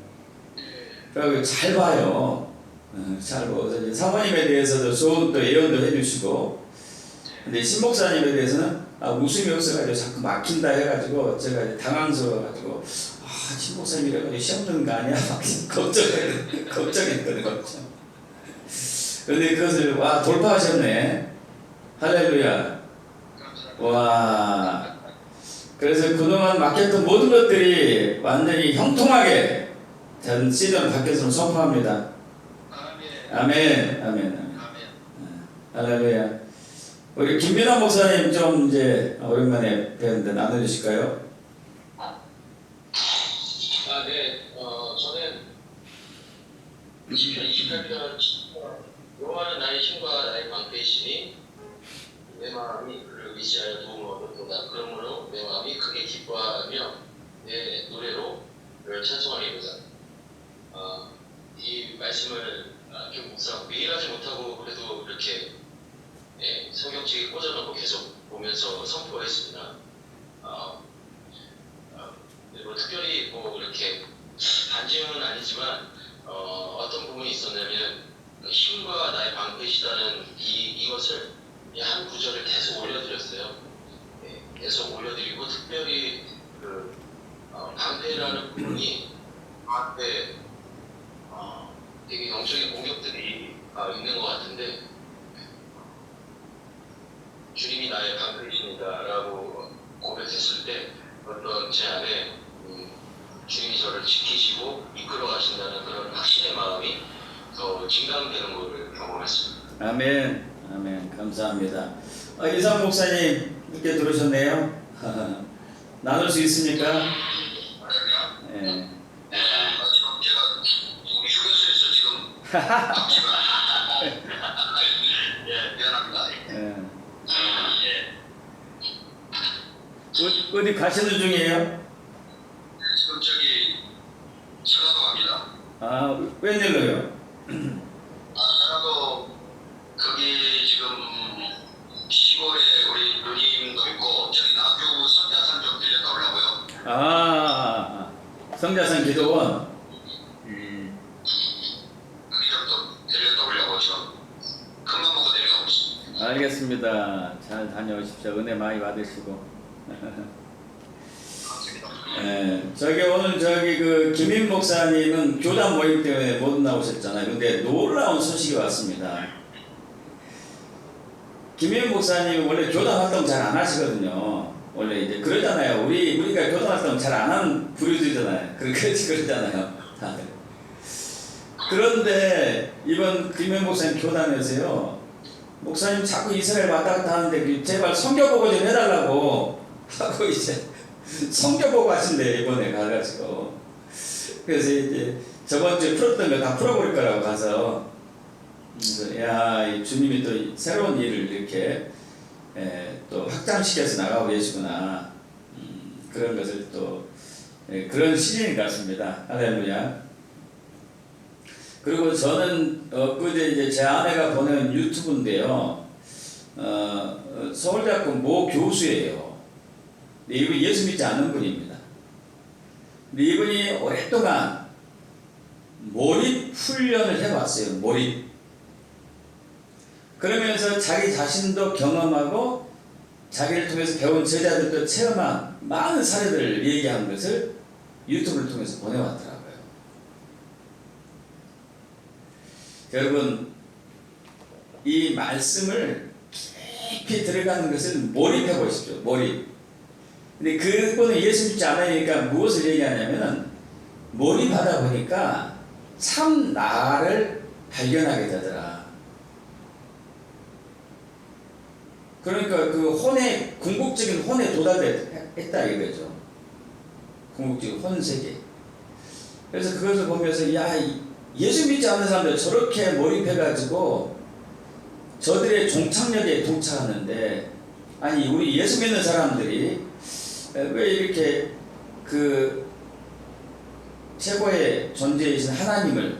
그리고 잘 봐요. 잘 보고 사모님에 대해서도 좋은 또 예언도 해주시고, 근데 신 목사님에 대해서는 웃음이 없어가지고 자꾸 막힌다 해가지고 제가 이제 당황스러워가지고 신 목사님 이래가지고 시험 드는 거 아니야? 막 걱정했거든요. 그런데 그것을 돌파하셨네. 할렐루야. 와. 그래서 그동안 막혔던 모든 것들이 완전히 형통하게 전 시즌 밖에서 선포합니다. 아멘, 아멘, 아멘. 할렐루야. 우리 김민환 목사님 좀 이제 오랜만에 뵀는데 나눠주실까요? 네. 저는 28편 요한은 나의 힘과 나의 방패이시니 내 마음이 그를 의지하여 도움을 얻었도다. 주님을 찬송하기보다 이 말씀을 김 목사 매일 하지 못하고 그래도 이렇게 성경책에 꽂아놓고 계속 보면서 선포를 했습니다. 뭐 특별히 뭐 이렇게 반증은 아니지만 어떤 부분이 있었냐면 힘과 나의 방패시다는 이것을 한 구절을 계속 올려드렸어요. 계속 올려드리고 특별히 그 방패라는 부분이 앞에 되게 영적인 공격들이 있는 것 같은데 주님이 나의 방패이십니다라고 고백했을 때 어떤 제 안에 주님이 저를 지키시고 이끌어 가신다는 그런 확신의 마음이 더 증강되는 것을 경험했습니다. 아멘. 아멘. 감사합니다. 이상 목사님 늦게 들어오셨네요. 나눌 수 있습니까? 예. 지금 제가 휴게소에서 지금 미안합니다. 어디 가시는 중이에요? 지금 저기 전라도 갑니다. 웬일로요? 전라도 거기 지금 시골에 우리 누님도 있고 저기 나주 성자산 좀 들렸다 오려고요. 성자산 기도원. 거기 좀 또 들렸다 오려고 지금 큰맘 먹고 내려가고 있습니다. 알겠습니다. 잘 다녀오십시오. 은혜 많이 받으시고. 저기 오늘 그 김인 목사님은 교단 모임 때문에 못 나오셨잖아요. 근데 놀라운 소식이 왔습니다. 김인 목사님은 원래 교단 활동 잘 안 하시거든요. 원래 이제 그러잖아요. 우리가 교단 활동 잘 안 하는 부류들이잖아요. 그러잖아요. 다들. 그런데 이번 김인 목사님 교단에서요. 목사님 자꾸 이스라엘 왔다 갔다 하는데 제발 성경 보고 좀 해달라고 하고 이제 성경 보고 하신대 이번에 가가지고. 그래서 이제 저번 주에 풀었던 거 다 풀어버릴 거라고 가서 그래서 야, 이 주님이 또 새로운 일을 이렇게 또 확장시켜서 나가고 계시구나. 그런 것을 또 그런 시즌인 것 같습니다. 할렐루야. 그리고 저는 그제 이제 제 아내가 보낸 유튜브인데요. 서울대학교 모 교수예요. 이분이 예수 믿지 않는 분입니다. 근데 이분이 오랫동안 몰입 훈련을 해왔어요. 몰입. 그러면서 자기 자신도 경험하고 자기를 통해서 배운 제자들도 체험한 많은 사례들을 얘기한 것을 유튜브를 통해서 보내왔더라고요. 여러분, 이 말씀을 깊이 들어가는 것을 몰입해 보십시오. 몰입. 근데 그분은 예수 믿지 않으니까 무엇을 얘기하냐면은 몰입하다 보니까 참 나를 발견하게 되더라. 그러니까 그 궁극적인 혼에 도달했다 이거죠. 궁극적인 혼 세계. 그래서 그것을 보면서 야, 예수 믿지 않는 사람들 저렇게 몰입해가지고 저들의 종착역에 동착하는데, 아니 우리 예수 믿는 사람들이 왜 이렇게 그 최고의 존재이신 하나님을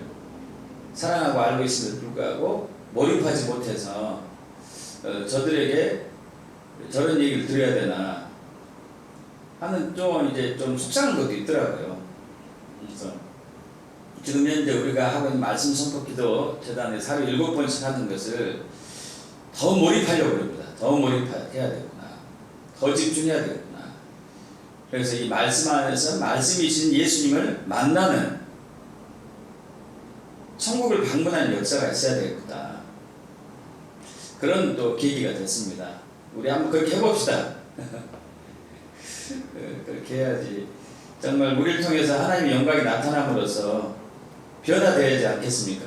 사랑하고 알고 있음에도 불구하고 몰입하지 못해서 저들에게 저런 얘기를 드려야 되나 하는 좀 속상한 것도 있더라고요. 그래서 지금 현재 우리가 하고 있는 말씀 선포 기도 재단에서 하루 7번씩 하는 것을 더 몰입하려고 합니다. 더 몰입해야 되구나. 더 집중해야 되구나. 그래서 이 말씀 안에서 말씀이신 예수님을 만나는 천국을 방문하는 역사가 있어야 되겠다. 그런 또 계기가 됐습니다. 우리 한번 그렇게 해봅시다. 그렇게 해야지 정말 우리를 통해서 하나님의 영광이 나타남으로써 변화되어야지 않겠습니까?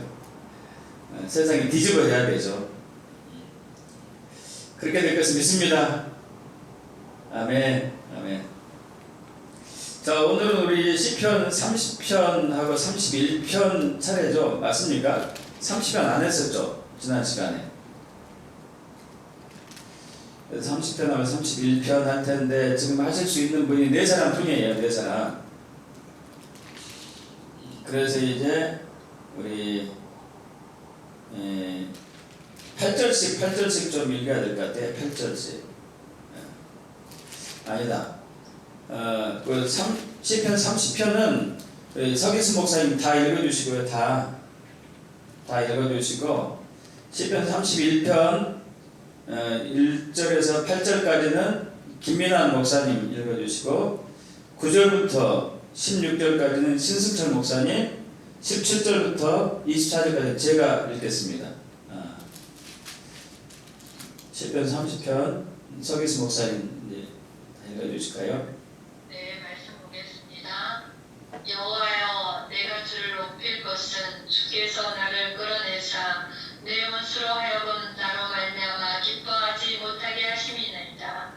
세상이 뒤집어져야 되죠. 그렇게 될 것을 믿습니다. 아멘. 아멘. 자, 오늘은 우리 시편 30편하고 31편 차례죠. 맞습니까? 30편 안 했었죠. 지난 시간에. 30편하고 31편 할 텐데 지금 하실 수 있는 분이 4사람 뿐이에요. 4사람. 그래서 이제 우리 8절씩 좀 읽어야 될 것 같아요. 8절씩. 아니다. 그 시편 30편은 서기수 목사님 다 읽어주시고요. 다 읽어주시고 시편 31편 1절에서 8절까지는 김민환 목사님 읽어주시고 9절부터 16절까지는 신승철 목사님 17절부터 24절까지 제가 읽겠습니다. 시편 30편 서기수 목사님 이제 읽어주실까요? 네, 말씀 보겠습니다. 여호와여, 내가 주를 높일 것은 주께서 나를 끌어내사 내 원수로 하여금 나로 말미암아 기뻐하지 못하게 하심이나이다.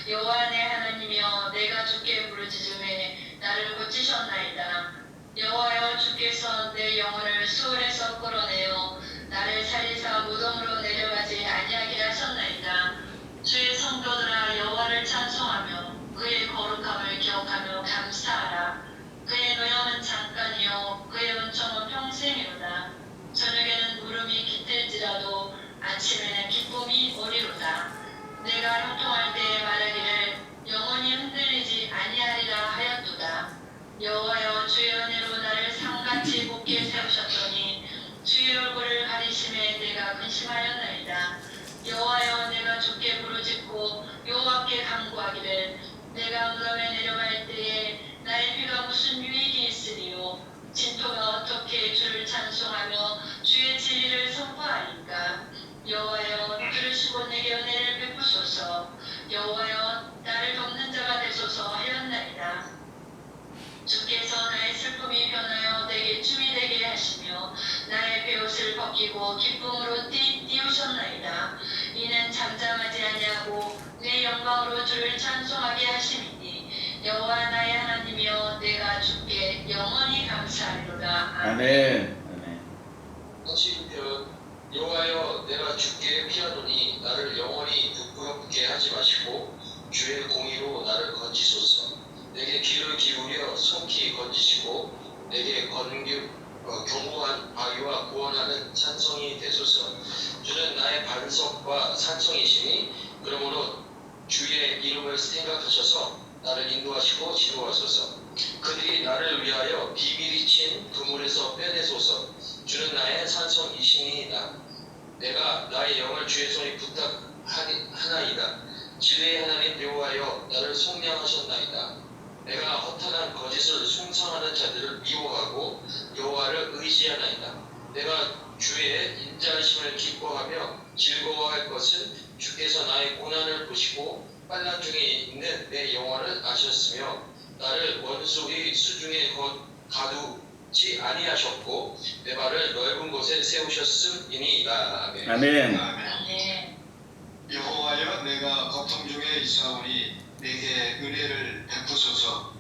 여호와 내 하나님이여, 내가 주께 부르짖음에 나를 고치셨나이다. 여호와여, 주께서 내 영혼을 수월에서 끌어내어 나를 살리사 무덤으로 내려가지 아니하게 하셨나이다. 주의 성도들아, 여호와를 찬송하며 그의 거룩함을 기억하며 감사하라. 그의 노염은 잠깐이요 그의 은총은 평생이로다. 저녁에는 구름이 깃들지라도 아침에는 기쁨이 오리로다. 내가 형통할 때에 말하기를 영원히 흔들리지 아니하리라 하였도다. 여호와여, 주의 은혜로 나를 상같이 곱게 세우셨더니 주의 얼굴을 가리심에 내가 근심하였나이다. 여호와여, 내가 주께 부르짖고 여호와께 간구하기를 내가 무덤에 내려갈 때에 나의 피가 무슨 유익이 있으리요. 진토가 어떻게 주를 찬송하며 주의 진리를 선포하리까. 여호와여, 들으시고 내게 은혜를 베푸소서. 여호와여, 나를 돕는 자가 되소서 하였나이다. 주께서 나의 슬픔이 변하여 내게 춤이 되게 하시며 나의 베옷을 벗기고 기쁨으로 띄우셨나이다. 이는 잠잠하지 아니하고 내 영광으로 주를 찬송하게 하심이니 여호와 나의 하나님이여, 내가 주께 영원히 감사하리로다. 아멘. 32편 여호와여, 내가 주께 피하노니 나를 영원히 부끄럽게 하지 마시고 주의 공의로 나를 건지소서. 내게 귀를 기울여 속히 건지시고 내게 견고한 바위와 구원하는 찬성이 되소서. 주는 나의 반석과 산성이시니 그러므로 주의 이름을 생각하셔서 나를 인도하시고 지도하소서. 그들이 나를 위하여 비밀이 친 그물에서 빼내소서. 주는 나의 산성이시니이다. 내가 나의 영을 주의 손에 부탁하나이다. 진리의 하나님 여호와여, 나를 속량하셨나이다. 내가 허탄한 거짓을 숭상하는 자들을 미워하고 여호와를 의지하나이다. 내가 주의 인자하심을 기뻐하며 즐거워할 것은 주께서 나의 고난을 보시고 환난 중에 있는 내 영혼을 아셨으며 나를 원수의 수중에 가두지 아니하셨고 내 발을 넓은 곳에 세우셨음이니이다. 아멘. 아멘. 아멘. 여호와여, 내가 고통 중에 있사오니 내게 은혜를 베푸소서.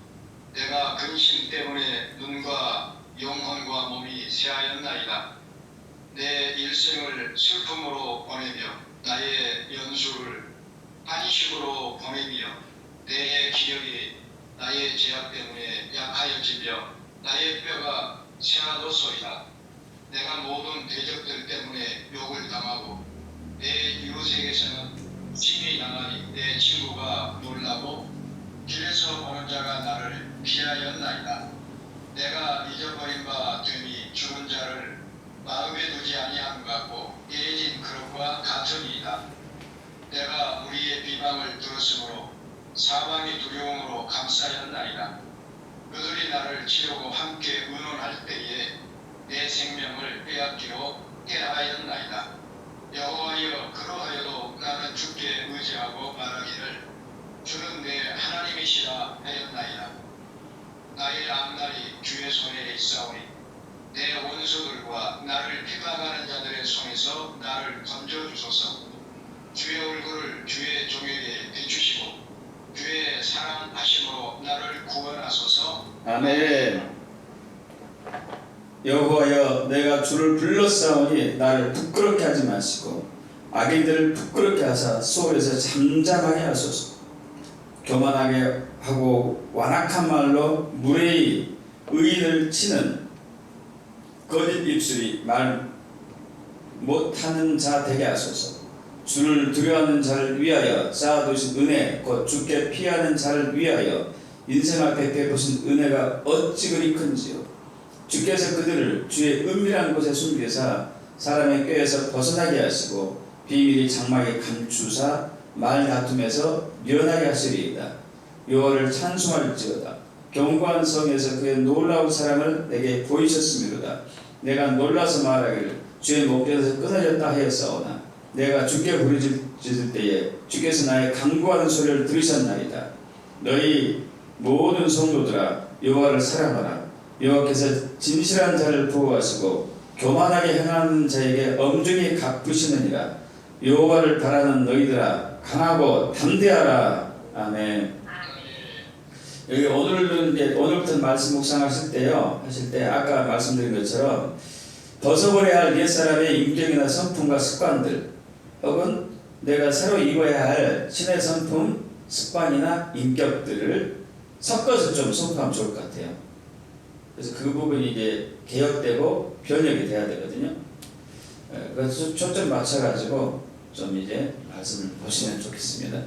내가 근심 때문에 눈과 영혼과 몸이 쇠하였나이다. 내 일생을 슬픔으로 보내며 나의 연수를 한식으로 보내며 내 기력이 나의 죄악 때문에 약하여지며 나의 뼈가 쇠하도소이다. 내가 모든 대적들 때문에 욕을 당하고 내 이웃에게서는 침이 당하니 내 친구가 놀라고 길에서 보는 자가 나를 피하였나이다. 내가 잊어버린 바 되니 죽은 자를 마음에 두지 아니함 같고 깨진 그릇과 같으니이다. 내가 우리의 비방을 들었으므로 사망의 두려움으로 감싸였나이다. 그들이 나를 치려고 함께 의논할 때에 내 생명을 빼앗기로 깨하였나이다. 여호와여, 그러하여도 나는 주께 의지하고 말하기를 주는 내 하나님이시라 하였나이다. 나의 앞날이 주의 손에 있사오니 내 원수들과 나를 비방하는 자들의 손에서 나를 건져주소서. 주의 얼굴을 주의 종에게 비추시고 주의 사랑하심으로 나를 구원하소서. 아멘. 여호와여, 내가 주를 불렀사오니 나를 부끄럽게 하지 마시고 악인들을 부끄럽게 하사 수월에서 잠잠하게 하소서. 교만하게 하고 완악한 말로 무례히 의인을 치는 거짓 입술이 말 못하는 자 되게 하소서. 주를 두려워하는 자를 위하여 쌓아두신 은혜 곧 주께 피하는 자를 위하여 인생 앞에 베푸신 은혜가 어찌 그리 큰지요. 주께서 그들을 주의 은밀한 곳에 숨기사 사람의 꾀에서 벗어나게 하시고 비밀이 장막에 감추사 말 다툼에서 면하게 하시리이다. 여호와를 찬송할지어다. 견고한 성에서 그의 놀라운 사랑을 내게 보이셨음이로다. 내가 놀라서 말하기를 주의 목전에서 끊어졌다 하였사오나 내가 주께 부르짖을 때에 주께서 나의 간구하는 소리를 들으셨나이다. 너희 모든 성도들아 여호와를 사랑하라. 여호와께서 진실한 자를 보호하시고 교만하게 행하는 자에게 엄중히 갚으시느니라. 여호와를 바라는 너희들아 강하고 담대하라. 아멘. 여기 오늘부터 말씀 묵상하실 때요, 하실 때 아까 말씀드린 것처럼 벗어버려야 할 옛사람의 인격이나 성품과 습관들, 혹은 내가 새로 입어야 할 신의 성품, 습관이나 인격들을 섞어서 좀 선포하면 좋을 것 같아요. 그래서 그 부분이 이제 개혁되고 변혁이 돼야 되거든요. 그래서 초점 맞춰가지고 좀 이제 말씀을 보시면 좋겠습니다.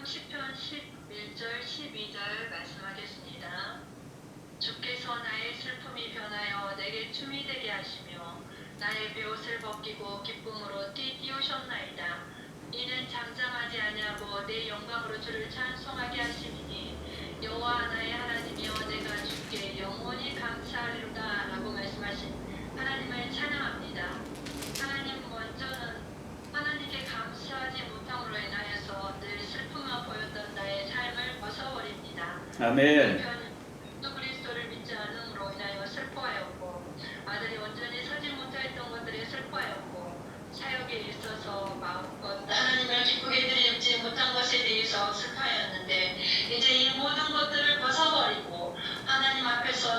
시편 11절 12절 말씀하겠습니다. 주께서 나의 슬픔이 변하여 내게 춤이 되게 하시며 나의 베옷을 벗기고 기쁨으로 띠띠우셨나이다. 이는 잠잠하지 아니하고 내 영광으로 주를 찬송하게 하시니 여호와 나의 하나님이여 내가 주께 영원히 감사하리로다 라고 말씀하신 하나님을 찬양합니다. 하나님 먼저는 하나님께 감사하지 못함으로 인하여서 늘 슬픔만 보였던 나의 삶을 벗어버립니다. 아멘. 예수 그리스도를 믿지 않음으로 인하여 슬퍼하였고 아들이 온전히 서지 못하였던 것들에 슬퍼하였고 사역에 있어서 마음껏 하나님을 기쁘게 드리지 못한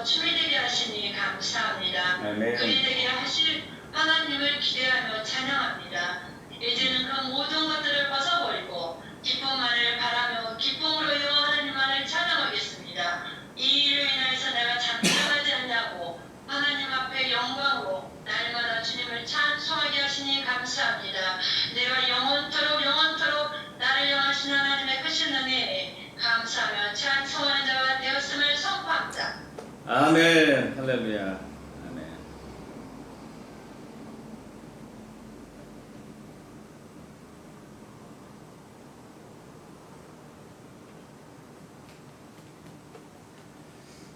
춤이 되게 하시니 감사합니다. 아멘. 그리 되게 하실 하나님을 기대하며 찬양합니다. 이제는 그 모든 것들을 벗어버리고 기쁨만을 바라며 기쁨으로 하나님만을 찬양하겠습니다. 이 일로 인하여서 내가 잠잠하지 않냐고 하나님 앞에 영광으로 날마다 주님을 찬송하게 하시니 감사합니다. 내가 영원토록 나를 영하신 하나님의 크신 은혜에 감사하며 찬송하는 자가 되었음을 선포합니다. 아멘. 할렐루야.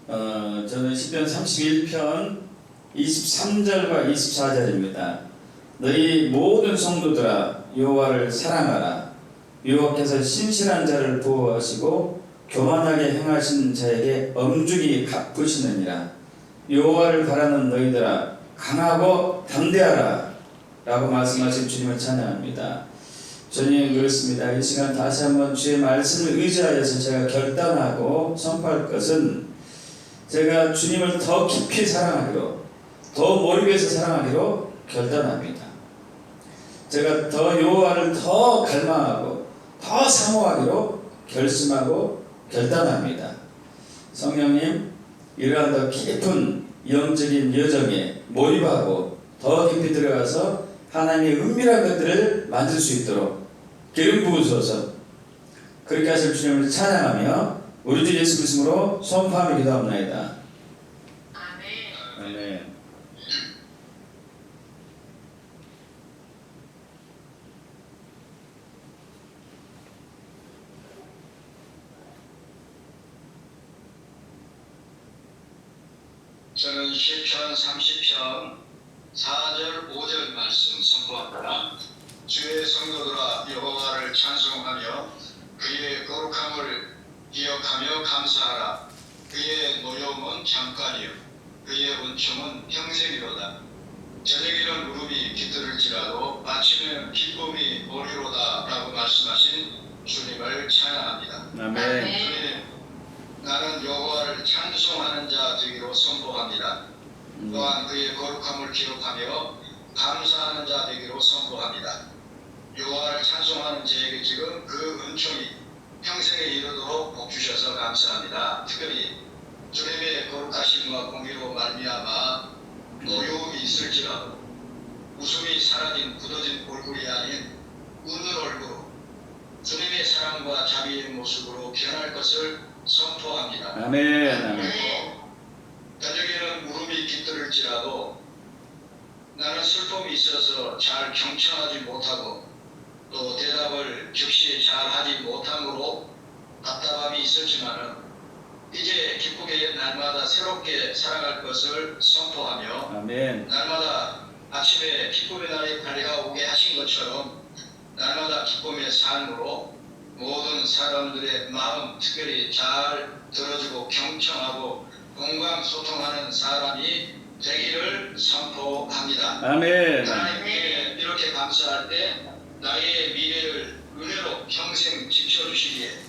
아멘. 저는 시편 31편 23절과 24절입니다. 너희 모든 성도들아 여호와를 사랑하라. 여호와께서 신실한 자를 보호하시고 교만하게 행하신 자에게 엄중히 갚으시느니라. 여호와를 바라는 너희들아 강하고 담대하라 라고 말씀하신 주님을 찬양합니다. 주님 그렇습니다. 이 시간 다시 한번 주의 말씀을 의지하여서 제가 결단하고 선포할 것은 제가 주님을 더 깊이 사랑하기로, 더 몰입해서 사랑하기로 결단합니다. 제가 더 여호와를 더 갈망하고 더 사모하기로 결심하고 결단합니다. 성령님, 이러한 더 깊은 영적인 여정에 몰입하고 더 깊이 들어가서 하나님의 은밀한 것들을 만질 수 있도록 기름 부으소서. 그렇게 하실 주님을 찬양하며 우리 주 예수 그리스도로 선포하며 기도합나이다. 아멘. 아멘. 저는 시편 30편 4절 5절 말씀 선포합니다. 주의 성도들아 여호와를 찬송하며 그의 거룩함을 기억하며 감사하라. 그의 노여움은 잠깐이요 그의 은총은 평생이로다. 저녁에는 무릎이 깃들을지라도 아침에는 기쁨이 오리로다 라고 말씀하신 주님을 찬양합니다. 아멘. 주님, 나는 여호와를 찬송하는 자 되기로 선포합니다. 또한 그의 거룩함을 기록하며 감사하는 자 되기로 선포합니다. 여호와를 찬송하는 자에게 지금 그 은총이 평생에 이르도록 복 주셔서 감사합니다. 특별히 주님의 거룩하심과 공의로 말미암아 노여움이 있을지라도 웃음이 사라진 굳어진 얼굴이 아닌 웃는 얼굴로 주님의 사랑과 자비의 모습으로 변할 것을 선포합니다. 아멘. 아멘. 저녁에는 무릎이 깃들을지라도 나는 슬픔이 있어서 잘 경청하지 못하고 또 대답을 즉시 잘 하지 못함으로 답답함이 있었지만은 이제 기쁘게 날마다 새롭게 살아갈 것을 선포하며 아멘. 날마다 아침에 기쁨의 날이 밝아오게 하신 것처럼 날마다 기쁨의 삶으로 모든 사람들의 마음 특별히 잘 들어주고 경청하고 공감 소통하는 사람이 되기를 선포합니다. 아멘. 하나님께 이렇게 감사할 때 나의 미래를 은혜로 평생 지켜주시기에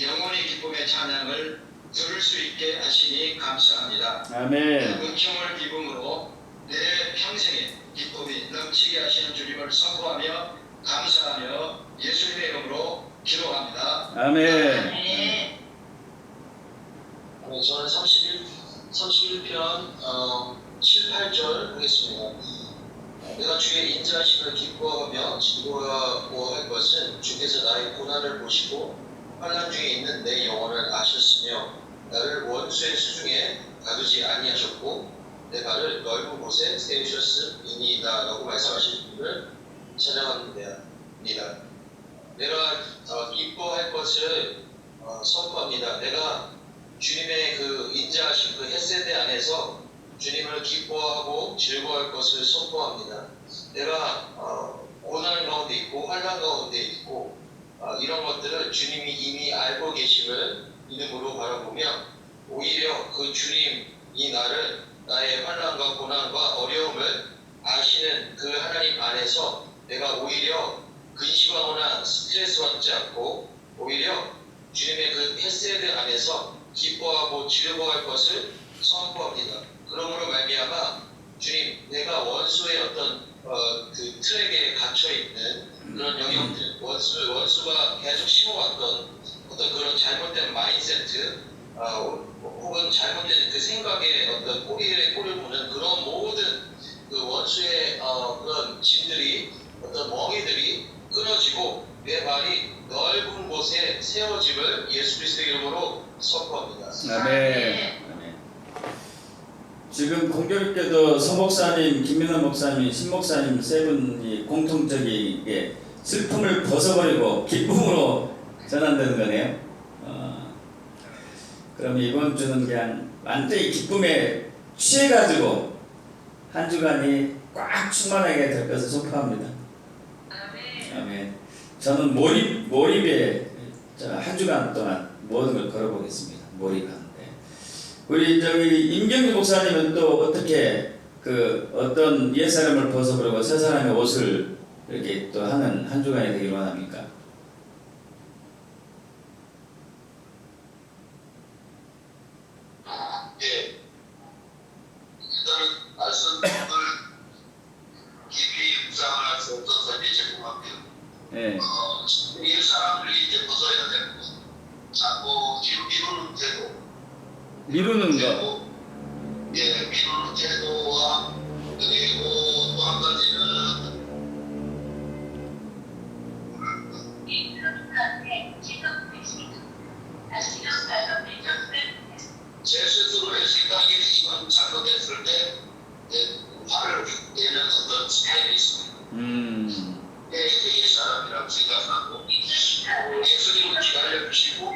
영원히 기쁨의 찬양을 들을 수 있게 하시니 감사합니다. 아멘. 은총을 입음으로 내 평생에 기쁨이 넘치게 하시는 주님을 선포하며 감사하며 예수님의 이름으로 기도합니다. 아멘. 아멘. 저는 31편 7, 8절 하겠습니다. 내가 주의 인자하심을 기뻐하며 즐거워하고 할 것은 주께서 나의 고난을 보시고 환난 중에 있는 내 영혼을 아셨으며 나를 원수의 수중에 가두지 아니하셨고 내 발을 넓은 곳에 세우셨음이니이다 라고 말씀하신 분을 찬양합니다. 내가 기뻐할 것을 선포합니다. 내가 주님의 그 인자하신 그 헤세드 안에서 주님을 기뻐하고 즐거워할 것을 선포합니다. 내가 고난 가운데 있고 환난 가운데 있고 이런 것들을 주님이 이미 알고 계심을 믿음으로 바라보며 오히려 그 주님이 나를 나의 환난과 고난과 어려움을 아시는 그 하나님 안에서 내가 오히려 근심하거나 스트레스 받지 않고 오히려 주님의 그 헤세드 안에서 기뻐하고 즐거워할 것을 선포합니다. 그러므로 말미암아 주님, 내가 원수의 어떤 그 트랙에 갇혀 있는 그런 영역들, 원수가 계속 심어왔던 어떤 그런 잘못된 마인세트, 혹은 잘못된 그 생각의 어떤 꼬리를 무는 그런 모든 그 원수의 그런 짐들이, 어떤 멍이들이 끊어지고 내 발이 넓은 곳에 세워짐을 예수 그리스도의 이름으로 선포합니다. 아멘. 아멘. 지금 공교롭게도 서 목사님, 김민호 목사님, 신 목사님 세 분이 공통적이게 슬픔을 벗어버리고 기쁨으로 전환되는 거네요. 그럼 이번 주는 그냥 완전히 기쁨에 취해가지고 한 주간이 꽉 충만하게 될 것을 선포합니다. 아멘. 저는 몰입에 한 주간 동안 모든 걸 걸어보겠습니다. 몰입하는데. 우리 임경규 목사님은 또 어떻게 그 어떤 옛 사람을 벗어버리고 새 사람의 옷을 이렇게 또 하는 한 주간이 되기를 원합니까? 예. 일단은 말씀을 깊이 묵상을 할 수 없어서 이제 궁합니다. 네. 옛 사람을 이제 벗어야 되고, 자꾸 미루는 태도. 미루는 거. 예, 미루는 태도와 그리고 또 한 가지는 제 스스로의 생각이 이만 잘못됐을 때 화를 내는 어떤 스타일이 있습니다. 옛 사람이라고 생각하고 예수님을 기다려주시고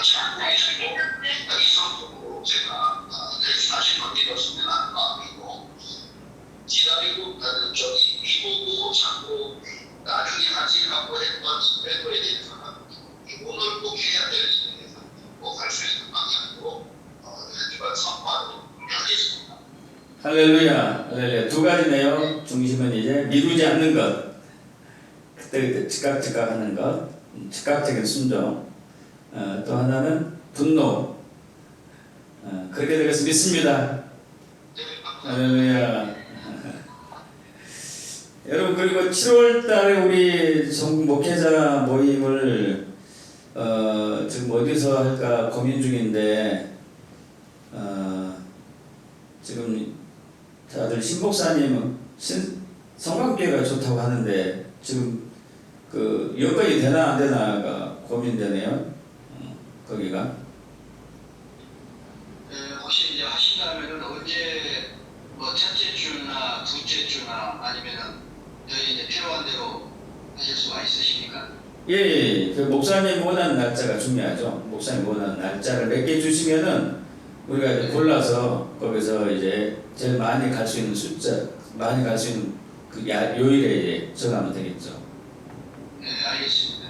참고 계시고 이 성품으로 제가 대신하시는 믿었으면 하는 마음이고 기다리고 미루고 참고 나중에 하지 않고 했던 외도에 대해서는 오늘 꼭 해야 될 일에 대해서 꼭 할 수 있는 방향으로 선포하도록 하겠습니다. 할렐루야, 할렐루야. 두 가지네요. 중심은 이제 미루지 않는 것, 그때 즉각 하는 것, 즉각적인 순종. 또 하나는 분노. 그렇게 될 것을 믿습니다. 할렐루야. 여러분, 그리고 7월달에 우리 전국 목회자 모임을 지금 어디서 할까 고민 중인데 지금 다들 신목사님은 성관계가 좋다고 하는데 지금 그 여건이 되나 안 되나가 고민되네요. 거기가. 혹시 이제 하신다면은 언제 뭐 첫째 주나 둘째 주나 아니면은 저희 이제 필요한 대로 하실 수가 있으십니까? 예. 그 목사님 원하는 날짜가 중요하죠. 목사님 원하는 날짜를 몇 개 주시면은 우리가 이제 골라서 거기서 이제 제일 많이 갈 수 있는 숫자, 많이 갈 수 있는 그 요일에 이제 정하면 되겠죠. 네, 알겠습니다.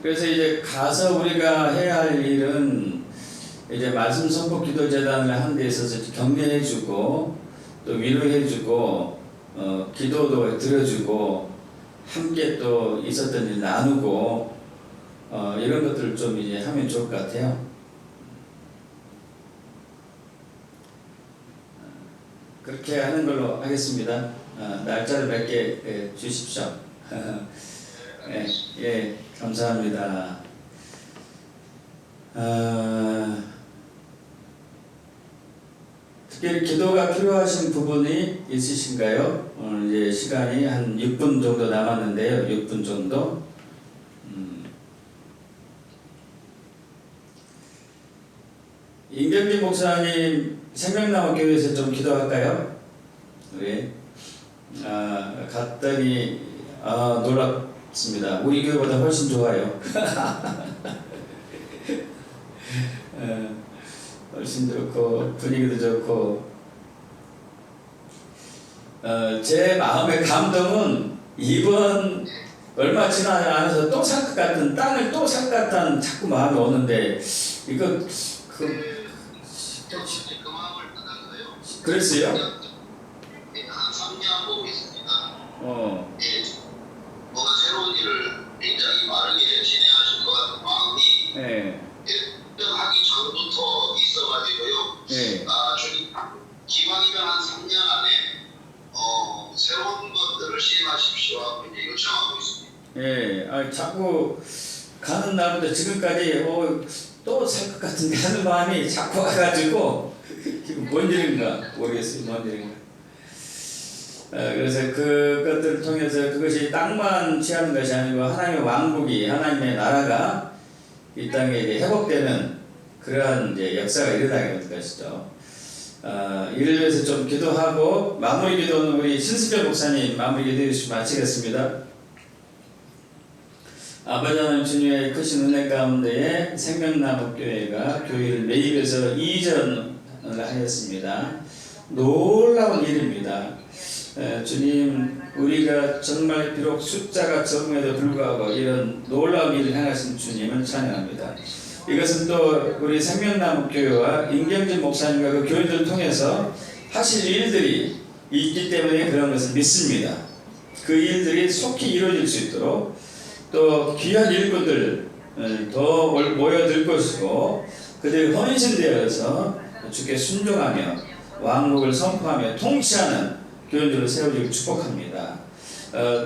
그래서 이제 가서 우리가 해야 할 일은 이제 말씀 선포 기도 재단을 하는 데 있어서 격려해주고 또 위로해주고 기도도 들어주고 함께 또 있었던 일 나누고 이런 것들을 좀 이제 하면 좋을 것 같아요. 그렇게 하는 걸로 하겠습니다. 날짜를 몇 개 주십시오. 예, 감사합니다. 특별히 기도가 필요하신 부분이 있으신가요? 오늘 이제 시간이 한 6분 정도 남았는데요. 6분 정도. 임경진 목사님 생명나무 교회에서 좀 기도할까요? 우리 갔더니 놀랍습니다. 우리 교회보다 훨씬 좋아요. 훨씬 좋고 분위기도 좋고 제 마음의 감동은 이번 얼마 지나지 않아서 또 살 것 같은 땅을 또 살 것 같은 자꾸 마음이 오는데 이거 그 마음을 받았어요. 그랬어요? 한 3년 보고 있습니다. 어. 뭔가 새로운 일을 굉장히 빠르게 진행하실 것 같은 마음이 네. 하기 전부터 있어가지고요. 주셔서 이제 요청하고 있습니다. 예, 자꾸 가는 날부터 지금까지 또 살 것 같은데 하는 마음이 자꾸 와가지고 이거 뭔 일인가 모르겠어요. 뭔 일인가. 그래서 그것들을 통해서 그것이 땅만 취하는 것이 아니고 하나님의 왕국이, 하나님의 나라가 이 땅에 이제 회복되는 그러한 이제 역사가 일어나게 될 것이죠. 이를 위해서 좀 기도하고 마무리 기도는 우리 신수철 목사님 마무리 기도해 주시면 마치겠습니다. 아버지 하나님 주님의 크신 은혜 가운데에 생명나무교회가 교회를 매입해서 이전을 하였습니다. 놀라운 일입니다. 주님, 우리가 정말 비록 숫자가 적음에도 불구하고 이런 놀라운 일을 행하신 주님을 찬양합니다. 이것은 또 우리 생명나무교회와 임경진 목사님과 그 교회들을 통해서 하실 일들이 있기 때문에 그런 것을 믿습니다. 그 일들이 속히 이루어질 수 있도록 또 귀한 일꾼들 더 모여들 것이고 그들이 헌신되어서 주께 순종하며 왕국을 선포하며 통치하는 교인들을 세우기를 축복합니다.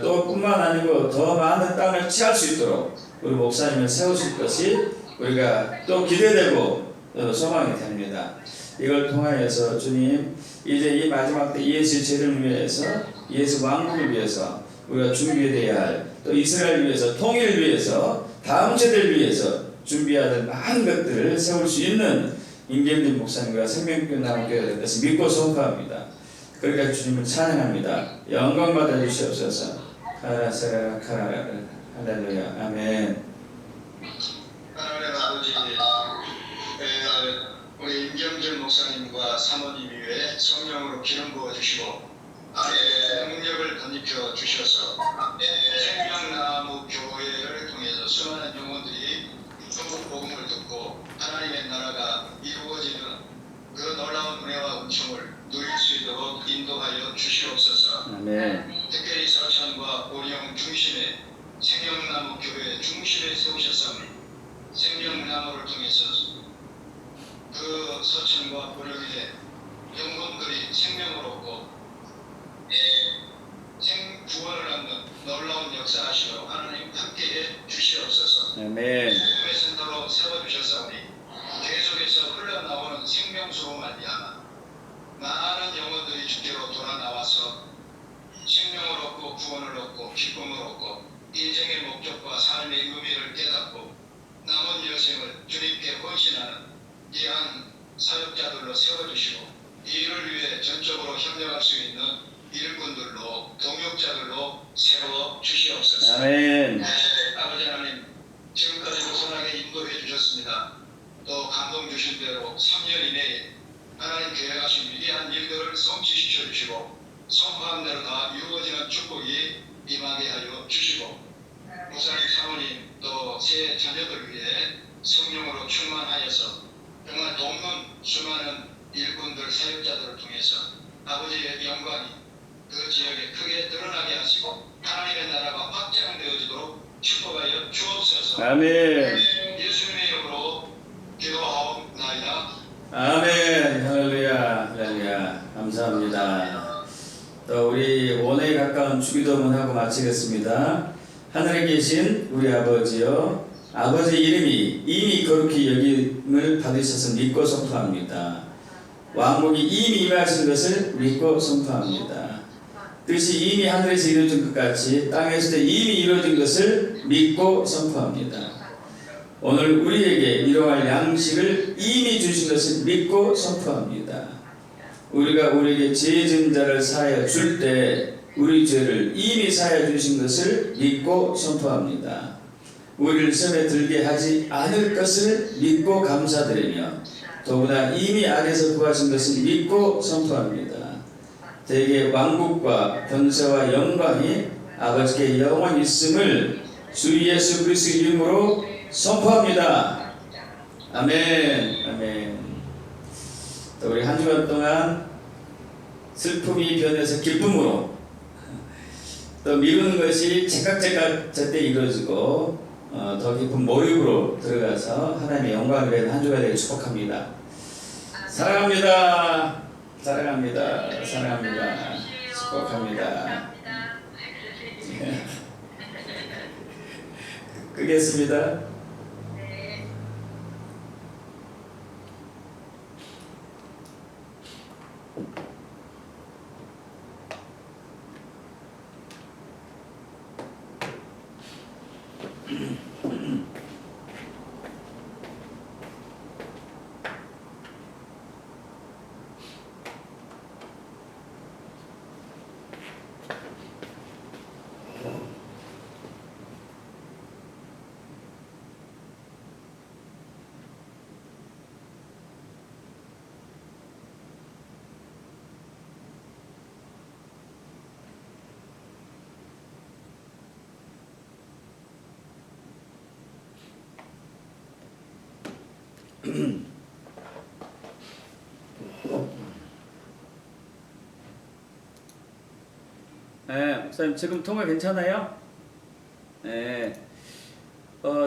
또 뿐만 아니고 더 많은 땅을 취할 수 있도록 우리 목사님을 세우실 것이 우리가 또 기대되고 소망이 됩니다. 이걸 통하여서 주님, 이제 이 마지막 때 예수의 죄를 위해서, 예수 왕국을 위해서 우리가 준비되어야 할, 또 이스라엘을 위해서, 통일을 위해서, 다음 세대를 위해서 준비해야 할 많은 것들을 세울 수 있는 임경진 목사님과 생명교회 나무교회가 될 것을 믿고 선포합니다. 그러니까 주님을 찬양합니다. 영광 받아 주시옵소서. 카라사라 카라라 할렐루야. 아멘. 하나님 아버지, 우리 임경준 목사님과 사모님 위에 성령으로 기름 부어 주시고 능력을 덧입혀 주셔서 생명나무 교회를 통해서 수많은 영혼들이 천국 복음을 듣고 하나님의 나라가 이루어지는 그 놀라운 은혜와 은총을 누릴 수 있도록 인도하여 주시옵소서. 아멘. 특별히 서천과 보령 중심에 생명나무 교회 중심에 세우셨사오니 생명나무를 통해서 그 서천과 보령의 영혼들이 생명을 얻고 구원을 얻는 놀라운 역사하시도록 하나님 함께해 주시옵소서. 아멘. 복음의 센터로 세워주셨사오니 계속해서 흘러나오는 생명수로 말미암아 많은 영혼들이 주께로 돌아 나와서 생명을 얻고 구원을 얻고 기쁨을 얻고 인생의 목적과 삶의 의미를 깨닫고 남은 여생을 주님께 헌신하는 귀한 사역자들로 세워주시고 이 일을 위해 전적으로 협력할 수 있는 일꾼들로 동역자들로 세워 주시옵소서. 아멘. 아버지 하나님, 지금까지도 선하게 인도해 주셨습니다. 또 감동 주신 대로 3년 이내에 하나님 계획하신 위대한 일들을 성취시켜 주시고 선포한 대로 다 이루어지는 축복이 임하게 하여 주시고 목사님, 사모님 또 새 자녀들 위해 성령으로 충만하여서 정말 돕는 수많은 일꾼들 사역자들을 통해서 아버지의 영광이 그 지역에 크게 드러나게 하시고 하나님의 나라가 확장되어지도록 축복하여 주옵소서. 아멘. 예수님의 이름으로 기도하옵나이다. 아멘. 할렐루야. 할렐루야. 감사합니다. 또 우리 원에 가까운 주기도문하고 마치겠습니다. 하늘에 계신 우리 아버지여, 아버지 이름이 이미 거룩히 여김을 받으셔서 믿고 선포합니다. 왕국이 이미 임하신 것을 믿고 선포합니다. 뜻이 이미 하늘에서 이루어진 것 같이 땅에서도 이미 이루어진 것을 믿고 선포합니다. 오늘 우리에게 일용할 양식을 이미 주신 것을 믿고 선포합니다. 우리가 우리에게 죄 지은 자를 사하여 줄 때 우리 죄를 이미 사하여 주신 것을 믿고 선포합니다. 우리를 시험에 들게 하지 않을 것을 믿고 감사드리며 더구나 이미 악에서 구하신 것을 믿고 선포합니다. 대개 왕국과 권세와 영광이 아버지께 영원히 있음을 주 예수 그리스도 이름으로 선포합니다. 아멘. 아멘. 또 우리 한 주간 동안 슬픔이 변해서 기쁨으로 또 미루는 것이 제깍제깍 제때 이루어지고 더 깊은 몰입으로 들어가서 하나님의 영광을 위한 한 주가 되길 축복합니다. 사랑합니다. 사랑합니다. 사랑합니다. 축복합니다. 끄겠습니다. 네. 네, 목사님 지금 통화 괜찮아요? 네.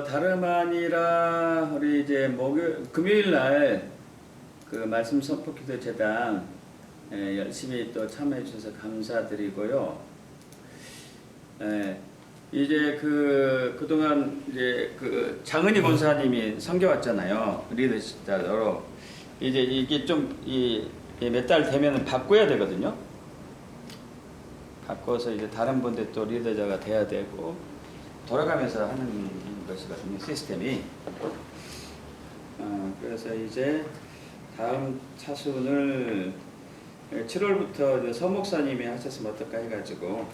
다름 아니라 우리 이제 금요일 날 그 말씀 선포기도 재단 열심히 또 참여해 주셔서 감사드리고요. 이제 그동안 이제 그 장은희 권사님이 섬겨왔잖아요. 리더십자로 이제 이게 좀 몇 달 되면은 바꿔야 되거든요. 바꿔서 이제 다른 분들 또 리더자가 돼야 되고 돌아가면서 하는 것이거든요, 시스템이. 그래서 이제 다음 차순을 7월부터 서 목사님이 하셨으면 어떨까 해가지고.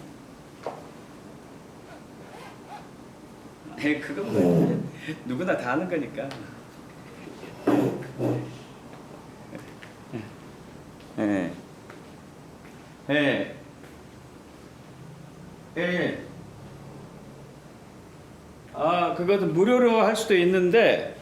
그건 뭐 누구나 다 하는 거니까. 예. 예. 예. 그것도 무료로 할 수도 있는데